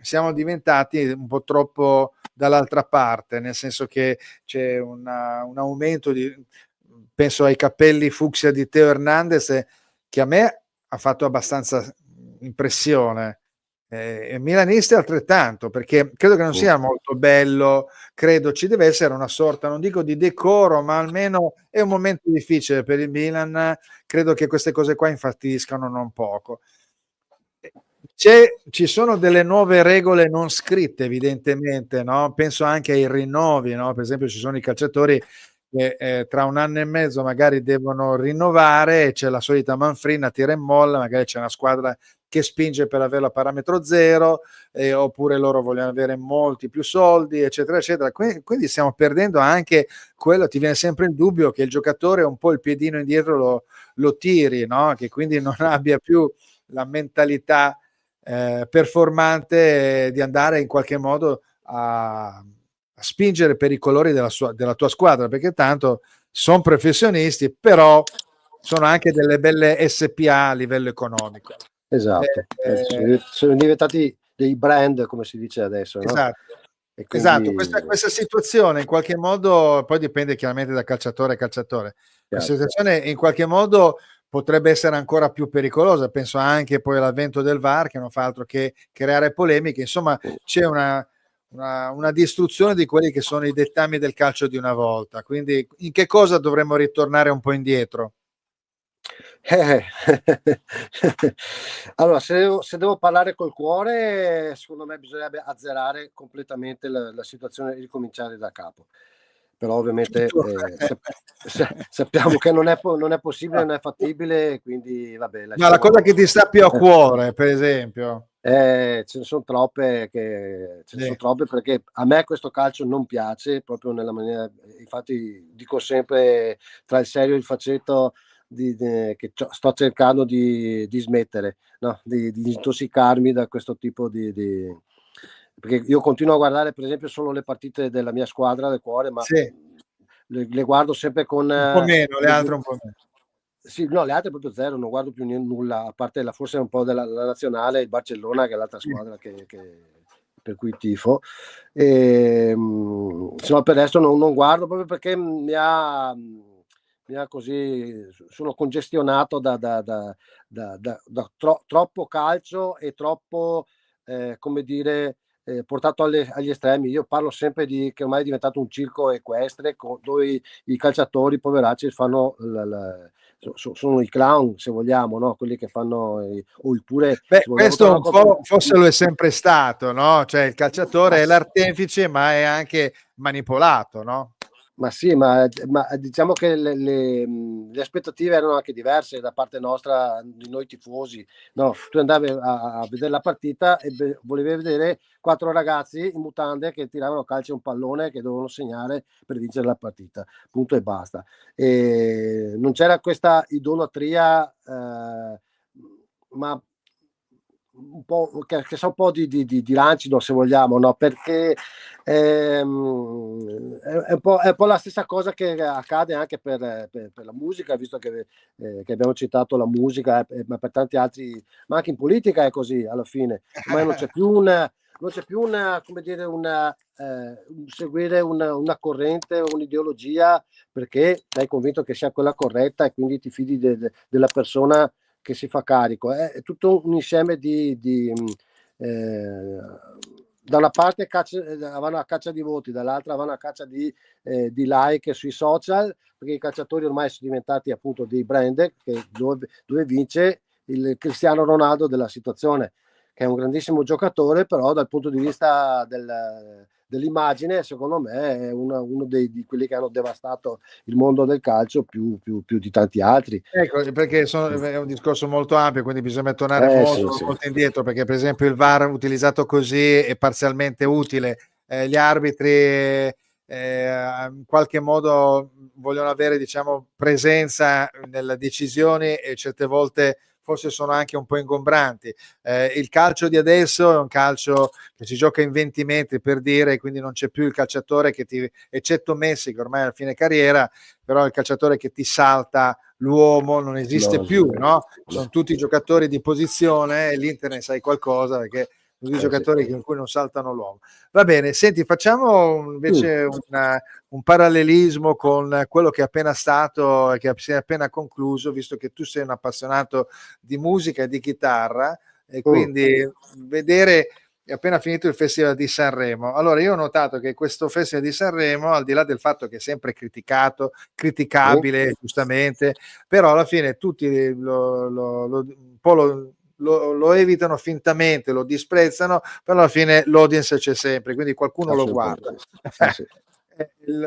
siamo diventati un po' troppo dall'altra parte, nel senso che c'è un aumento penso ai capelli fucsia di Teo Hernandez, che a me ha fatto abbastanza impressione, e milanisti altrettanto, perché credo che non sia molto bello, credo ci deve essere una sorta, non dico di decoro, ma almeno è un momento difficile per il Milan, credo che queste cose qua infastidiscano non poco. Ci sono delle nuove regole non scritte, evidentemente, no? Penso anche ai rinnovi, no? Per esempio ci sono i calciatori che tra un anno e mezzo magari devono rinnovare, e c'è la solita manfrina, tira e molla, magari c'è una squadra che spinge per averlo a parametro zero, oppure loro vogliono avere molti più soldi, eccetera, eccetera. Quindi stiamo perdendo anche quello, ti viene sempre il dubbio che il giocatore un po' il piedino indietro lo tiri, no? Che quindi non abbia più la mentalità performante di andare in qualche modo a spingere per i colori della tua squadra, perché tanto sono professionisti, però sono anche delle belle SPA a livello economico. Esatto. Sono diventati dei brand, come si dice adesso, no? Esatto. E Esatto, quindi questa situazione in qualche modo, poi dipende chiaramente da calciatore a calciatore, questa chiaro. situazione in qualche modo potrebbe essere ancora più pericolosa. Penso anche poi all'avvento del VAR, che non fa altro che creare polemiche. Insomma, c'è una distruzione di quelli che sono i dettami del calcio di una volta. Quindi in che cosa dovremmo ritornare un po' indietro? Eh. Allora, se devo parlare col cuore, secondo me bisognerebbe azzerare completamente la situazione e ricominciare da capo. Però ovviamente, Tutto. sappiamo che non è possibile, non è fattibile, quindi vabbè, Ma la cosa lasciamo. che ti sta più a cuore, per esempio? Ce ne son troppe Sì. perché a me questo calcio non piace proprio nella maniera, infatti dico sempre tra il serio e il faceto che sto cercando di smettere, no, di disintossicarmi da questo tipo perché io continuo a guardare per esempio solo le partite della mia squadra del cuore, ma Sì, le guardo sempre con un po' meno, le le altre un po' meno. sì, no, le altre proprio 0, non guardo più nulla, a parte forse un po' della la nazionale, il Barcellona, che è l'altra Sì. squadra che per cui tifo. Se no per il resto non guardo proprio perché mi ha così, sono congestionato da troppo calcio e troppo, come dire, portato agli estremi. Io parlo sempre che ormai è diventato un circo equestre dove i calciatori poveracci fanno sono i clown, se vogliamo, no? Quelli che fanno oppure Beh, se vogliamo questo tornare un un po' po' forse lo è sempre stato, no, cioè il ma calciatore è l'artefice, ma è anche manipolato, no? Ma sì, ma diciamo che le aspettative erano anche diverse da parte nostra, di noi tifosi. No, tu andavi a vedere la partita e volevi vedere 4 ragazzi in mutande che tiravano calcio a un pallone che dovevano segnare per vincere la partita, punto e basta. Non c'era questa idolatria, ma un po' che sa un po' di rancido, se vogliamo, no, perché, è un po' la stessa cosa che accade anche per la musica, visto che abbiamo citato la musica, ma per tanti altri, ma anche in politica è così alla fine. Ormai non c'è più una, come dire, un seguire una corrente, un'ideologia, perché sei convinto che sia quella corretta e quindi ti fidi della persona che si fa carico. È tutto un insieme da una parte vanno a caccia di voti, dall'altra vanno a caccia di like sui social, perché i calciatori ormai sono diventati appunto dei brand dove vince il Cristiano Ronaldo della situazione, che è un grandissimo giocatore, però dal punto di vista dell'immagine, secondo me è uno di quelli che hanno devastato il mondo del calcio più di tanti altri. Ecco, perché è un discorso molto ampio, quindi bisogna tornare molto, Sì. molto indietro, perché per esempio il VAR utilizzato così è parzialmente utile. Gli arbitri in qualche modo vogliono avere, diciamo, presenza nelle decisioni e certe volte forse sono anche un po' ingombranti. Il calcio di adesso è un calcio che si gioca in 20 metri, per dire, quindi non c'è più il calciatore eccetto Messi che ormai è a fine carriera, però il calciatore che ti salta l'uomo non esiste più, no? Sono tutti giocatori di posizione e l'Inter ne sai qualcosa perché sono tutti giocatori in cui non saltano l'uomo. Va bene, senti, facciamo invece un parallelismo con quello che è appena stato e che si è appena concluso, visto che tu sei un appassionato di musica e di chitarra e quindi vedere è appena finito il Festival di Sanremo. Allora io ho notato che questo Festival di Sanremo, al di là del fatto che è sempre criticabile, giustamente, però alla fine tutti un po' lo evitano fintamente, lo disprezzano, però alla fine l'audience c'è sempre, quindi qualcuno lo guarda. Sì.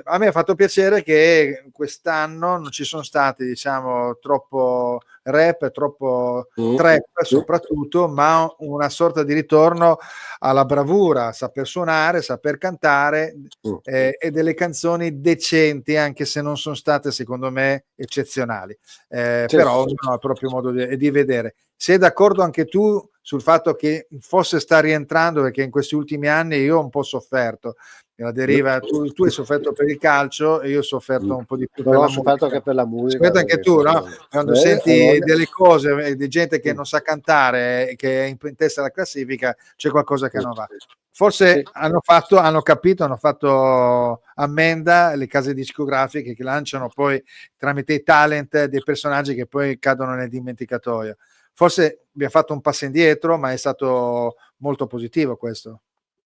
A me ha fatto piacere che quest'anno non ci sono stati, diciamo, troppo rap, troppo trap soprattutto, ma una sorta di ritorno alla bravura, saper suonare, saper cantare e delle canzoni decenti, anche se non sono state secondo me eccezionali. Però ognuno ha il proprio modo di vedere. Sei d'accordo anche tu sul fatto che forse sta rientrando, perché in questi ultimi anni io ho un po' sofferto la deriva. Tu hai sofferto per il calcio e io ho sofferto un po' di più per Non la ho sofferto musica. anche per la musica. Sofferto anche tu, no? Quando senti delle cose di gente che non sa cantare, che è in testa alla classifica, c'è qualcosa che non va. Forse hanno capito, hanno fatto ammenda le case discografiche che lanciano poi tramite i talent dei personaggi che poi cadono nel dimenticatoio. Forse abbiamo fatto un passo indietro, ma è stato molto positivo questo.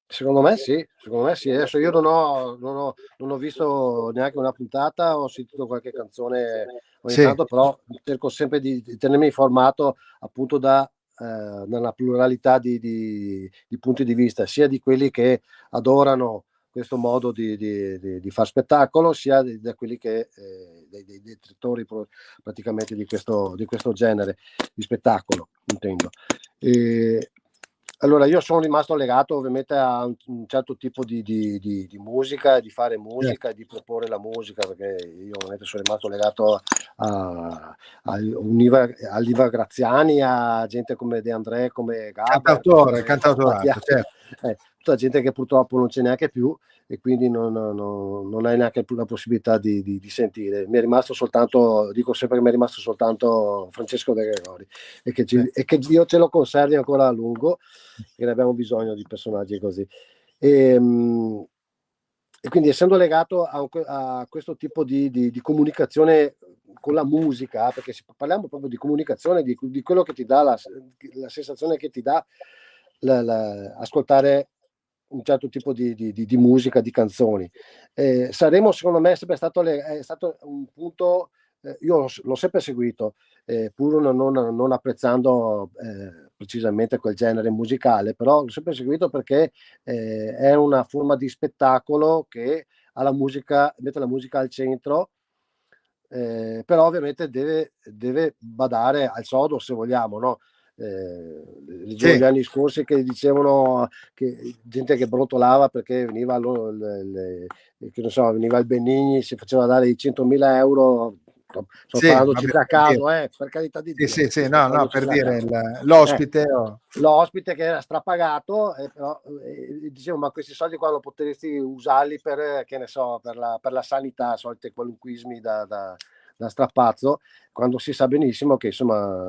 Secondo me sì. Adesso io non ho visto neanche una puntata, ho sentito qualche canzone ogni tanto, però cerco sempre di tenermi informato appunto nella pluralità di punti di vista, sia di quelli che adorano questo modo di far spettacolo, sia da quelli che dei detrattori praticamente di questo genere di spettacolo, intendo. Allora, io sono rimasto legato ovviamente a un certo tipo di musica, di fare musica, di proporre la musica, perché io ovviamente sono rimasto legato all'Iva Graziani, a gente come De André, come Gaber, cantautorato, certo. Tutta gente che purtroppo non c'è neanche più e quindi non hai neanche più la possibilità di sentire. Mi è rimasto soltanto, dico sempre che mi è rimasto soltanto Francesco De Gregori e che io ce lo conservi ancora a lungo, che ne abbiamo bisogno di personaggi così. E quindi essendo legato a questo tipo di comunicazione con la musica, perché parliamo proprio di comunicazione, di quello che ti dà la sensazione che ti dà ascoltare un certo tipo di musica, di canzoni. Sanremo secondo me è sempre è stato un punto, io l'ho sempre seguito, pur non apprezzando precisamente quel genere musicale, però l'ho sempre seguito perché è una forma di spettacolo che ha mette la musica al centro, però ovviamente deve badare al sodo, se vogliamo, no? Leggevo gli anni scorsi che dicevano che gente che brontolava perché veniva che non so, veniva il Benigni, si faceva dare i 100.000 euro. Sto parlando cifre a caso, per carità di Dio. No, per dire l'ospite. L'ospite che era strapagato, però dicevo, ma questi soldi qua lo potresti usarli per, che ne so, per la sanità, soliti qualunquismi da strappazzo, quando si sa benissimo che insomma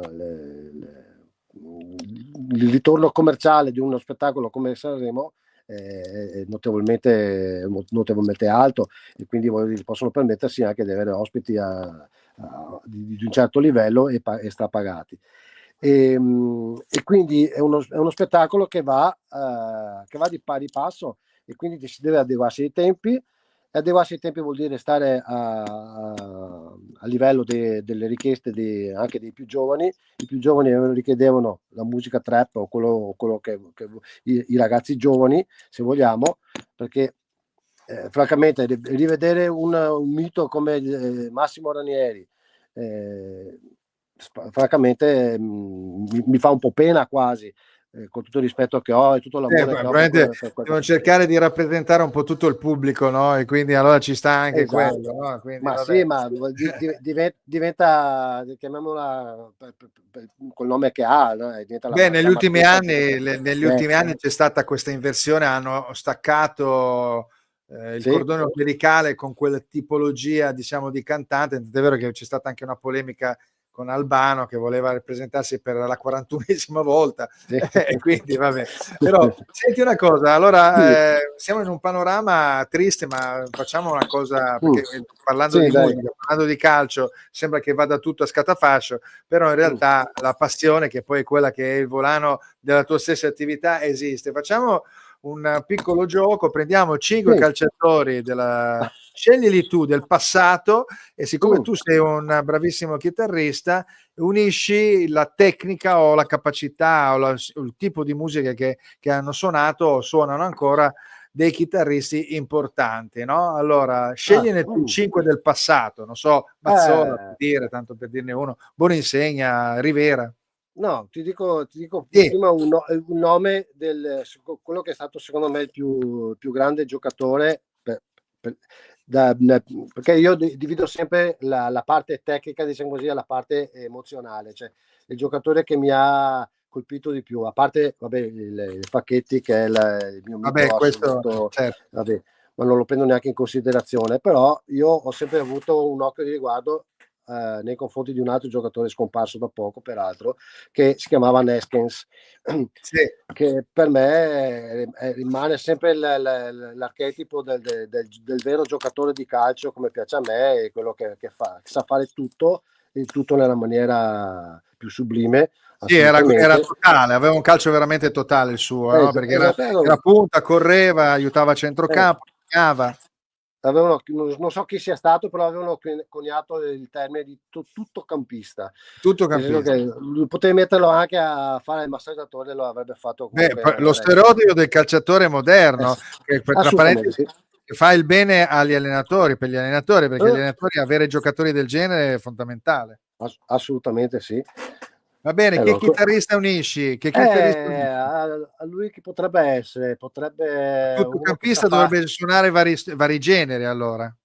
il ritorno commerciale di uno spettacolo come Sanremo è notevolmente alto e quindi possono permettersi anche di avere ospiti di un certo livello e strapagati. E quindi è uno spettacolo che va di pari passo e quindi si deve adeguarsi ai tempi. Adeguarsi ai tempi vuol dire stare a livello delle richieste anche dei più giovani. I più giovani richiedevano la musica trap o quello che i ragazzi giovani, se vogliamo, perché francamente rivedere un mito come Massimo Ranieri, francamente mi fa un po' pena quasi, con tutto il rispetto che ho e tutto l'amore che ho devono cercare di rappresentare un po' tutto il pubblico, no? E quindi allora ci sta anche quello, no? Quindi, ma sì, ma diventa, chiamiamola col nome che ha, no? Negli ultimi anni c'è stata questa inversione, hanno staccato il cordone ombelicale con quella tipologia, diciamo, di cantante. È vero che c'è stata anche una polemica con Albano che voleva rappresentarsi per la 41esima volta, e quindi vabbè. Però senti una cosa, allora siamo in un panorama triste, ma facciamo una cosa, perché parlando di musica, parlando di calcio, sembra che vada tutto a scatafascio, però in realtà la passione, che poi è quella che è il volano della tua stessa attività, esiste. Facciamo un piccolo gioco, prendiamo 5 calciatori sceglili tu del passato, e siccome tu sei un bravissimo chitarrista, unisci la tecnica o la capacità o il tipo di musica che hanno suonato o suonano ancora dei chitarristi importanti, no? Allora, scegliene tu 5 del passato, non so, Mazzola, per dire, tanto per dirne uno, Boninsegna, Rivera. No, ti dico prima un nome quello che è stato secondo me il più grande giocatore, perché io divido sempre la parte tecnica, diciamo così, alla parte emozionale, cioè il giocatore che mi ha colpito di più, a parte il Facchetti che è il mio mito assoluto, certo. ma non lo prendo neanche in considerazione. Però io ho sempre avuto un occhio di riguardo nei confronti di un altro giocatore scomparso da poco, peraltro, che si chiamava Neskens, Sì. che per me rimane sempre l'archetipo del vero giocatore di calcio, come piace a me, e quello che sa fare tutto, il tutto nella maniera più sublime. Sì, era totale, aveva un calcio veramente totale il suo, no? Perché era punta, correva, aiutava a centrocampo, segnava. Non so chi sia stato, però avevano coniato il termine di tuttocampista. Potevi metterlo anche a fare il massaggiatore, lo avrebbe fatto. Lo stereotipo del calciatore moderno, che tra parentesi che fa il bene agli allenatori, per gli allenatori, perché gli allenatori avere giocatori del genere è fondamentale. Assolutamente sì. Va bene, che chitarrista unisci? A lui chi potrebbe essere? Tuttocampista dovrebbe suonare vari generi, allora.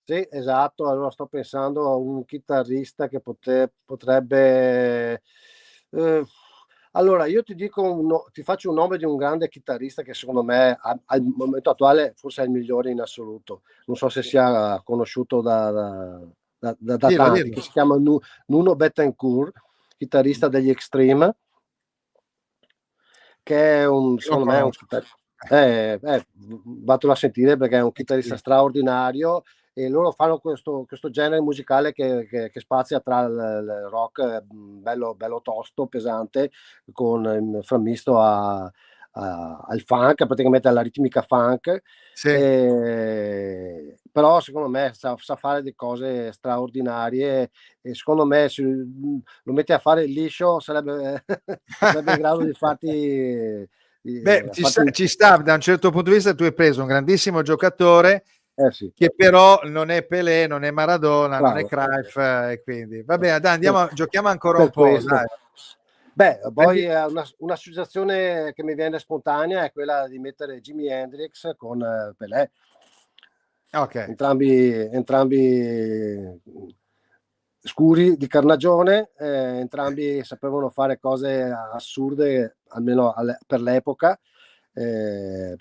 Sì, esatto. Allora sto pensando a un chitarrista che potrebbe. Allora, io ti dico ti faccio un nome di un grande chitarrista che secondo me al momento attuale forse è il migliore in assoluto. Non so se sia conosciuto da tanti, che si chiama Nuno Bettencourt, chitarrista degli Extreme, che è secondo me è un chitarrista. Vattelo a sentire, perché è un chitarrista straordinario, e loro fanno questo genere musicale che spazia tra il rock bello tosto, pesante, con frammisto al funk, praticamente alla ritmica funk. Sì. Però secondo me sa fare delle cose straordinarie, e secondo me se lo metti a fare liscio sarebbe in grado di farti. Ci sta, da un certo punto di vista. Tu hai preso un grandissimo giocatore, sì, che però non è Pelé, non è Maradona, non è Cruyff, e quindi va bene, dai, giochiamo ancora un po', dai. Poi un'associazione che mi viene spontanea è quella di mettere Jimi Hendrix con Pelé. Okay. Entrambi scuri di carnagione, entrambi sapevano fare cose assurde, almeno per l'epoca, perché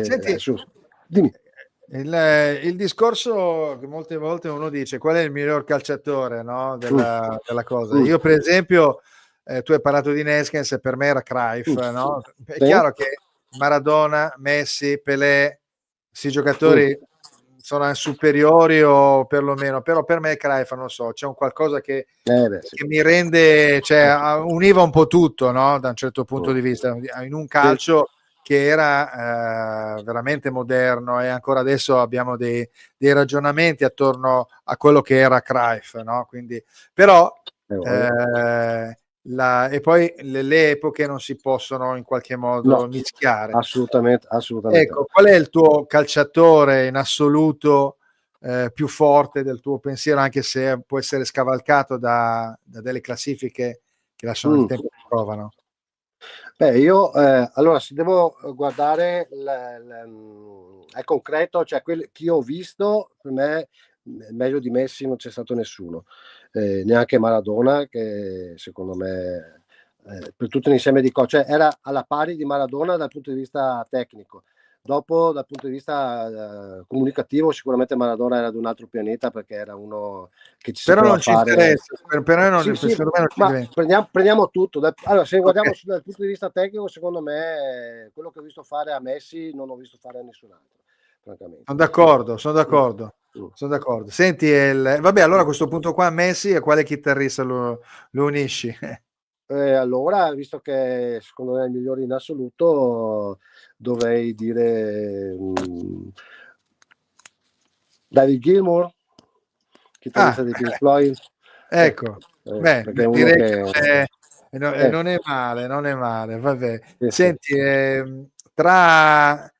senti, dimmi. Il discorso che molte volte uno dice: qual è il miglior calciatore, no, della cosa. Io per esempio, tu hai parlato di Neskens, e per me era Cruyff, no? È chiaro che Maradona, Messi, Pelé, questi giocatori sono superiori, o perlomeno, però per me Cruyff, non so, c'è un qualcosa che mi rende, cioè univa un po' tutto, no, da un certo punto di vista, in un calcio che era veramente moderno, e ancora adesso abbiamo dei ragionamenti attorno a quello che era Cruyff, no? Quindi, però e poi le epoche non si possono in qualche modo mischiare. Assolutamente. Ecco, qual è il tuo calciatore in assoluto più forte del tuo pensiero, anche se può essere scavalcato da delle classifiche che lasciano il tempo che provano? Io allora, se devo guardare è concreto, cioè chi ho visto, per me meglio di Messi non c'è stato nessuno, neanche Maradona, che secondo me per tutto un insieme di cose, cioè era alla pari di Maradona dal punto di vista tecnico. Dopo, dal punto di vista comunicativo, sicuramente Maradona era di un altro pianeta, perché era uno che ci però non fare. Ci interessa, però non, Sì, ma prendiamo tutto. Allora, se guardiamo dal punto di vista tecnico, secondo me quello che ho visto fare a Messi non ho visto fare a nessun altro, francamente. Sono d'accordo. Senti, vabbè, allora a questo punto qua Messi, a quale chitarrista lo unisci? Allora, visto che secondo me è il migliore in assoluto, dovrei dire David Gilmour, chitarrista di Pink Floyd. Ecco, direi che non è male, vabbè. Senti, tra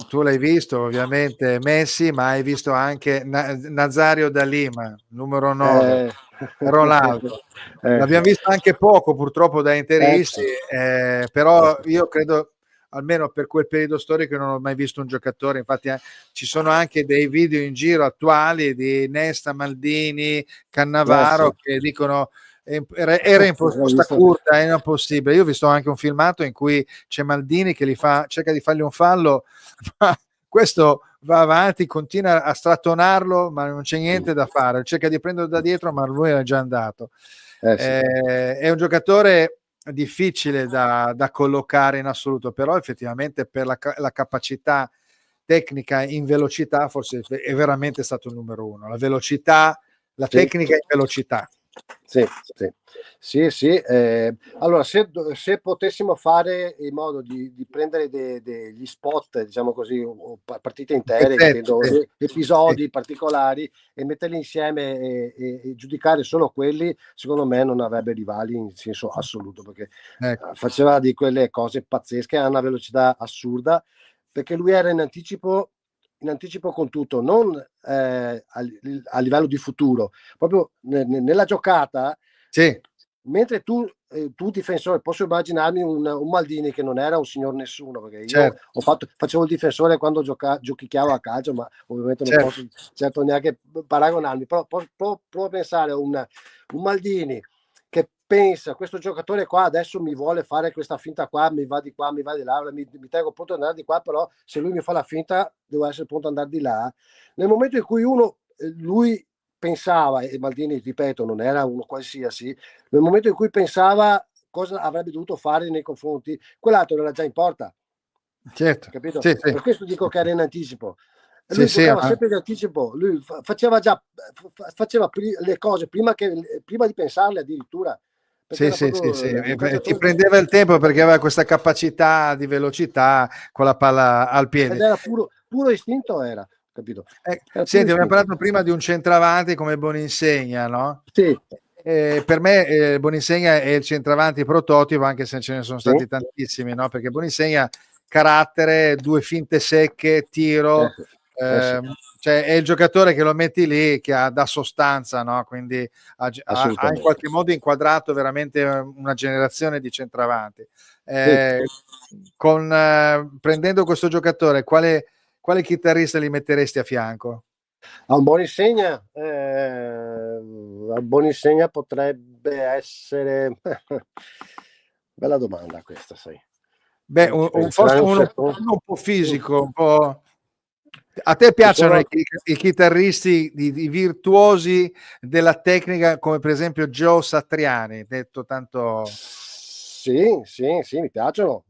tu l'hai visto ovviamente Messi, ma hai visto anche Nazario da Lima, numero 9, Ronaldo. L'abbiamo visto anche poco purtroppo da interisti, però io credo, almeno per quel periodo storico, non ho mai visto un giocatore. Infatti ci sono anche dei video in giro attuali di Nesta, Maldini, Cannavaro, che dicono era in posta curta, è impossibile. Io ho visto anche un filmato in cui c'è Maldini che cerca di fargli un fallo, ma questo va avanti, continua a strattonarlo, ma non c'è niente da fare, cerca di prenderlo da dietro, ma lui era già andato. Sì. È un giocatore difficile da collocare in assoluto, però effettivamente per la capacità tecnica in velocità forse è veramente stato il numero uno. La velocità, la tecnica in velocità. Sì. Allora, se potessimo fare in modo di prendere degli spot, diciamo così, o partite intere, episodi particolari, e metterli insieme e giudicare solo quelli, secondo me non avrebbe rivali in senso assoluto, perché faceva di quelle cose pazzesche a una velocità assurda, perché lui era in anticipo con tutto, non a livello di futuro, proprio nella giocata. Sì. Mentre tu difensore, posso immaginarmi un Maldini che non era un signor nessuno, perché io facevo il difensore quando giochicchiavo a calcio, ma ovviamente non posso certo neanche paragonarmi, però provo a pensare a un Maldini che pensa, questo giocatore qua adesso mi vuole fare questa finta qua, mi va di qua, mi va di là, mi tengo pronto ad andare di qua, però se lui mi fa la finta devo essere pronto ad andare di là. Nel momento in cui lui pensava, e Maldini, ripeto, non era uno qualsiasi, nel momento in cui pensava cosa avrebbe dovuto fare nei confronti, quell'altro era già in porta. Certo. Capito? Sì. Per questo dico che era in anticipo. Lui giocava sempre in anticipo, lui faceva le cose prima di pensarle addirittura. Sì. Ti prendeva il tempo perché aveva questa capacità di velocità con la palla al piede. Ed era puro istinto, era, capito? Senti, abbiamo parlato prima di un centravanti come Boninsegna, no? Sì. Per me Boninsegna è il centravanti prototipo, anche se ce ne sono stati tantissimi, no? Perché Boninsegna, carattere, 2 finte secche, tiro, cioè è il giocatore che lo metti lì che dà sostanza, no? Quindi ha in qualche modo inquadrato veramente una generazione di centravanti. Prendendo questo giocatore, quale chitarrista li metteresti a fianco? A un Boninsegna potrebbe essere bella domanda questa, sai. Beh, forse uno un po' fisico, un po'. A te piacciono i chitarristi di virtuosi della tecnica, come per esempio Joe Satriani, detto tanto. Sì, mi piacciono.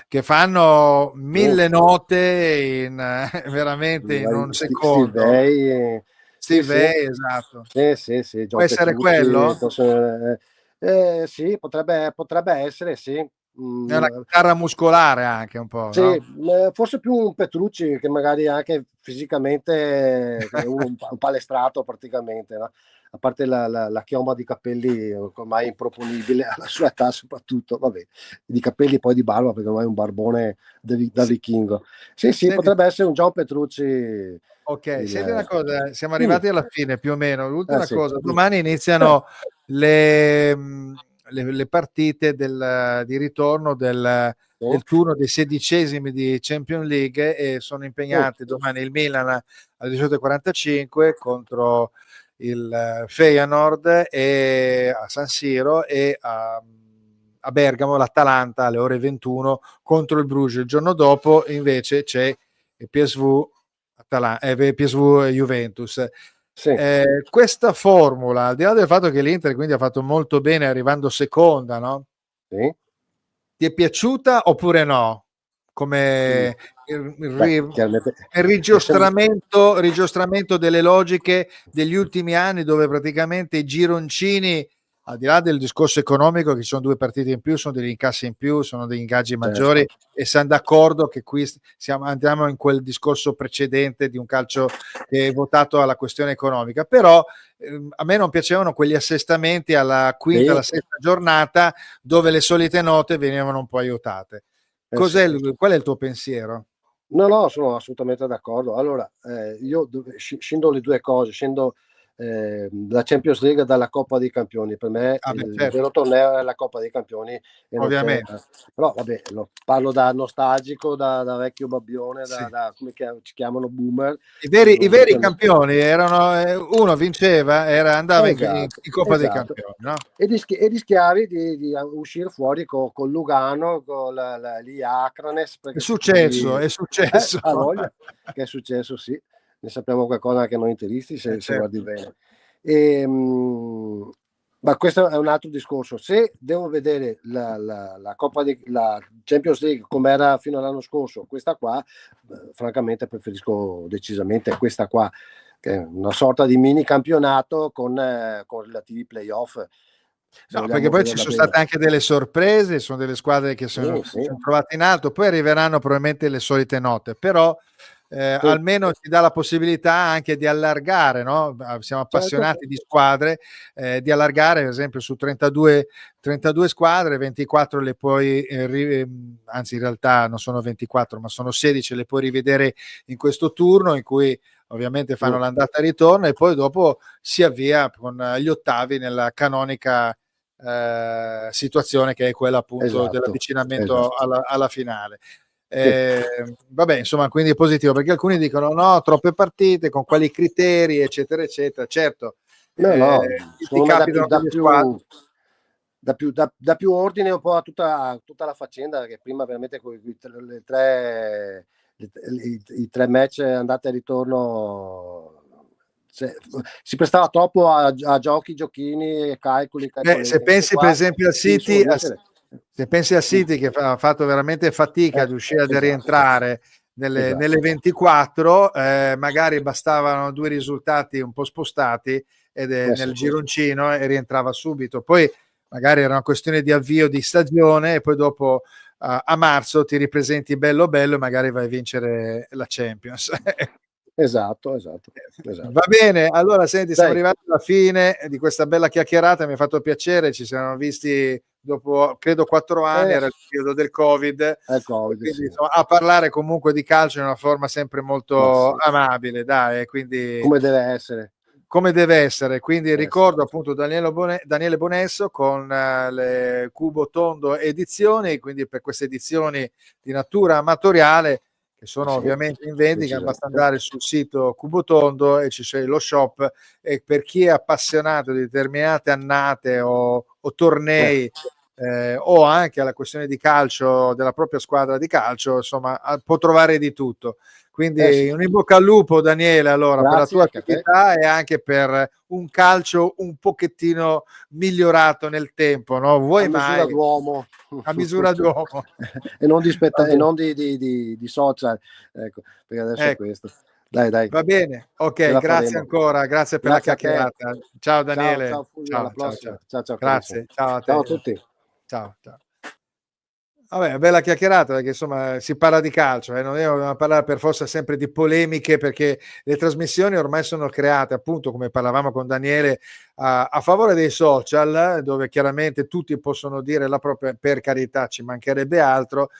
Che fanno 1000 note in veramente in un secondo. Steve Vai, esatto. Sì. Può essere quello? Sì, potrebbe essere, sì. È una chitarra muscolare anche un po', sì, no? Forse più un Petrucci, che magari anche fisicamente è un palestrato praticamente, no? A parte la chioma di capelli ormai improponibile alla sua età, soprattutto, vabbè, di capelli poi di barba, perché ormai è un barbone da vichingo. Sì, senti, potrebbe essere un John Petrucci. Ok, senti una cosa, siamo arrivati alla fine più o meno. L'ultima cosa, domani iniziano le partite di ritorno del turno dei 16esimi di Champions League, e sono impegnati domani il Milan alle 18:45 contro il Feyenoord, e a San Siro, e a Bergamo l'Atalanta alle ore 21 contro il Bruges. Il giorno dopo invece c'è il PSV Juventus. Questa formula, al di là del fatto che l'Inter quindi ha fatto molto bene arrivando seconda, no? Sì. Ti è piaciuta oppure no? Come il rigiostramento delle logiche degli ultimi anni, dove praticamente i gironcini, al di là del discorso economico, che ci sono 2 partite in più, sono degli incassi in più, sono degli ingaggi maggiori, e siamo d'accordo che qui andiamo in quel discorso precedente di un calcio che è votato alla questione economica, però a me non piacevano quegli assestamenti alla quinta, alla sesta giornata, dove le solite note venivano un po' aiutate. Qual è il tuo pensiero? No, sono assolutamente d'accordo. Allora, io scendo le due cose, scendo la Champions League dalla Coppa dei Campioni. Per me il vero torneo è la Coppa dei Campioni, e ovviamente. Però vabbè, parlo da nostalgico, da vecchio babbione, da come ci chiamano boomer. I veri campioni erano, uno vinceva, andava in Coppa dei Campioni, no? E rischiavi di uscire fuori con Lugano, con l'Iacranes. È successo. A voglia, che è successo, sì. Ne sappiamo qualcosa anche noi interisti, se guardi bene. Ma questo è un altro discorso. Se devo vedere la Champions League come era fino all'anno scorso, questa qua, francamente preferisco decisamente questa qua, che è una sorta di mini campionato con relativi playoff. No, perché poi ci sono state anche delle sorprese, sono delle squadre che sono trovate in alto, poi arriveranno probabilmente le solite note, però almeno ti dà la possibilità anche di allargare, no? Siamo appassionati di squadre, di allargare, per esempio su 32 squadre, 24 le puoi anzi in realtà non sono 24 ma sono 16, le puoi rivedere in questo turno, in cui ovviamente fanno l'andata e ritorno, e poi dopo si avvia con gli ottavi nella canonica situazione che è quella appunto dell'avvicinamento alla finale. Vabbè, insomma, quindi è positivo, perché alcuni dicono no, troppe partite, con quali criteri, eccetera eccetera. Certo, ti capitano da più ordine un po' a tutta la faccenda, che prima veramente con i tre match andate e ritorno si prestava troppo a giochini, calcoli. Se pensi per esempio al City, se pensi a City che ha fatto veramente fatica ad uscire, ad rientrare nelle 24, magari bastavano 2 risultati un po' spostati nel gironcino e rientrava subito. Poi magari era una questione di avvio di stagione e poi dopo a marzo ti ripresenti bello e magari vai a vincere la Champions. Esatto. Va bene, allora senti, siamo arrivati alla fine di questa bella chiacchierata, mi ha fatto piacere, ci siamo visti dopo credo 4 anni, era il periodo del Covid, quindi insomma, a parlare comunque di calcio in una forma sempre molto amabile, dai, quindi come deve essere, quindi ricordo appunto Daniele Bonesso con le Cubo Tondo edizioni, quindi per queste edizioni di natura amatoriale che sono ovviamente in vendita, basta andare sul sito Cubotondo e ci c'è lo shop, e per chi è appassionato di determinate annate o tornei o anche alla questione di calcio, della propria squadra di calcio, insomma può trovare di tutto. Quindi un in bocca al lupo, Daniele, allora, per la tua attività e anche per un calcio un pochettino migliorato nel tempo, no? Vuoi mai? A misura d'uomo e non di social, ecco, perché adesso è questo. Dai. Va bene, ok, grazie ancora, grazie per la chiacchierata. Ciao Daniele. Ciao, alla prossima. Ciao. Grazie, ciao a te. Ciao a tutti. Ciao. Vabbè, bella chiacchierata, perché insomma si parla di calcio, non dobbiamo parlare per forza sempre di polemiche, perché le trasmissioni ormai sono create, appunto, come parlavamo con Daniele, a favore dei social, dove chiaramente tutti possono dire la propria, per carità, ci mancherebbe altro,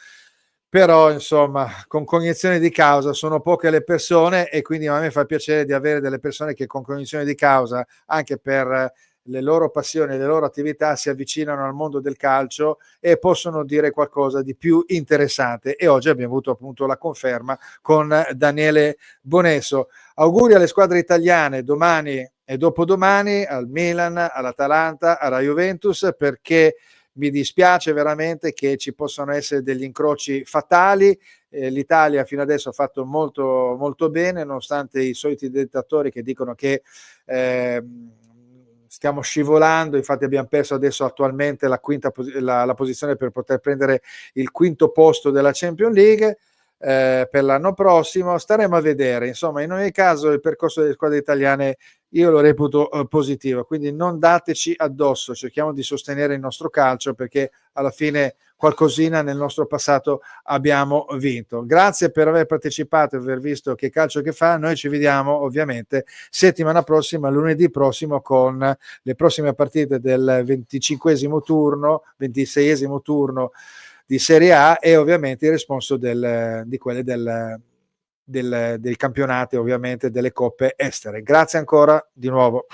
però insomma con cognizione di causa sono poche le persone, e quindi a me fa piacere di avere delle persone che con cognizione di causa, anche per le loro passioni, le loro attività, si avvicinano al mondo del calcio e possono dire qualcosa di più interessante, e oggi abbiamo avuto appunto la conferma con Daniele Bonesso. Auguri alle squadre italiane domani e dopodomani, al Milan, all'Atalanta, alla Juventus, perché mi dispiace veramente che ci possano essere degli incroci fatali. L'Italia fino adesso ha fatto molto, molto bene, nonostante i soliti dettatori che dicono che stiamo scivolando. Infatti abbiamo perso adesso attualmente la posizione per poter prendere il 5° posto della Champions League per l'anno prossimo. Staremo a vedere, insomma. In ogni caso il percorso delle squadre italiane io lo reputo positivo, quindi non dateci addosso, cerchiamo di sostenere il nostro calcio, perché alla fine qualcosina nel nostro passato abbiamo vinto. Grazie per aver partecipato e aver visto Che Calcio Che Fa. Noi ci vediamo ovviamente settimana prossima, lunedì prossimo, con le prossime partite del 25esimo turno, 26esimo turno di Serie A, e ovviamente il responso di quelle dei campionati, ovviamente delle coppe estere. Grazie ancora di nuovo.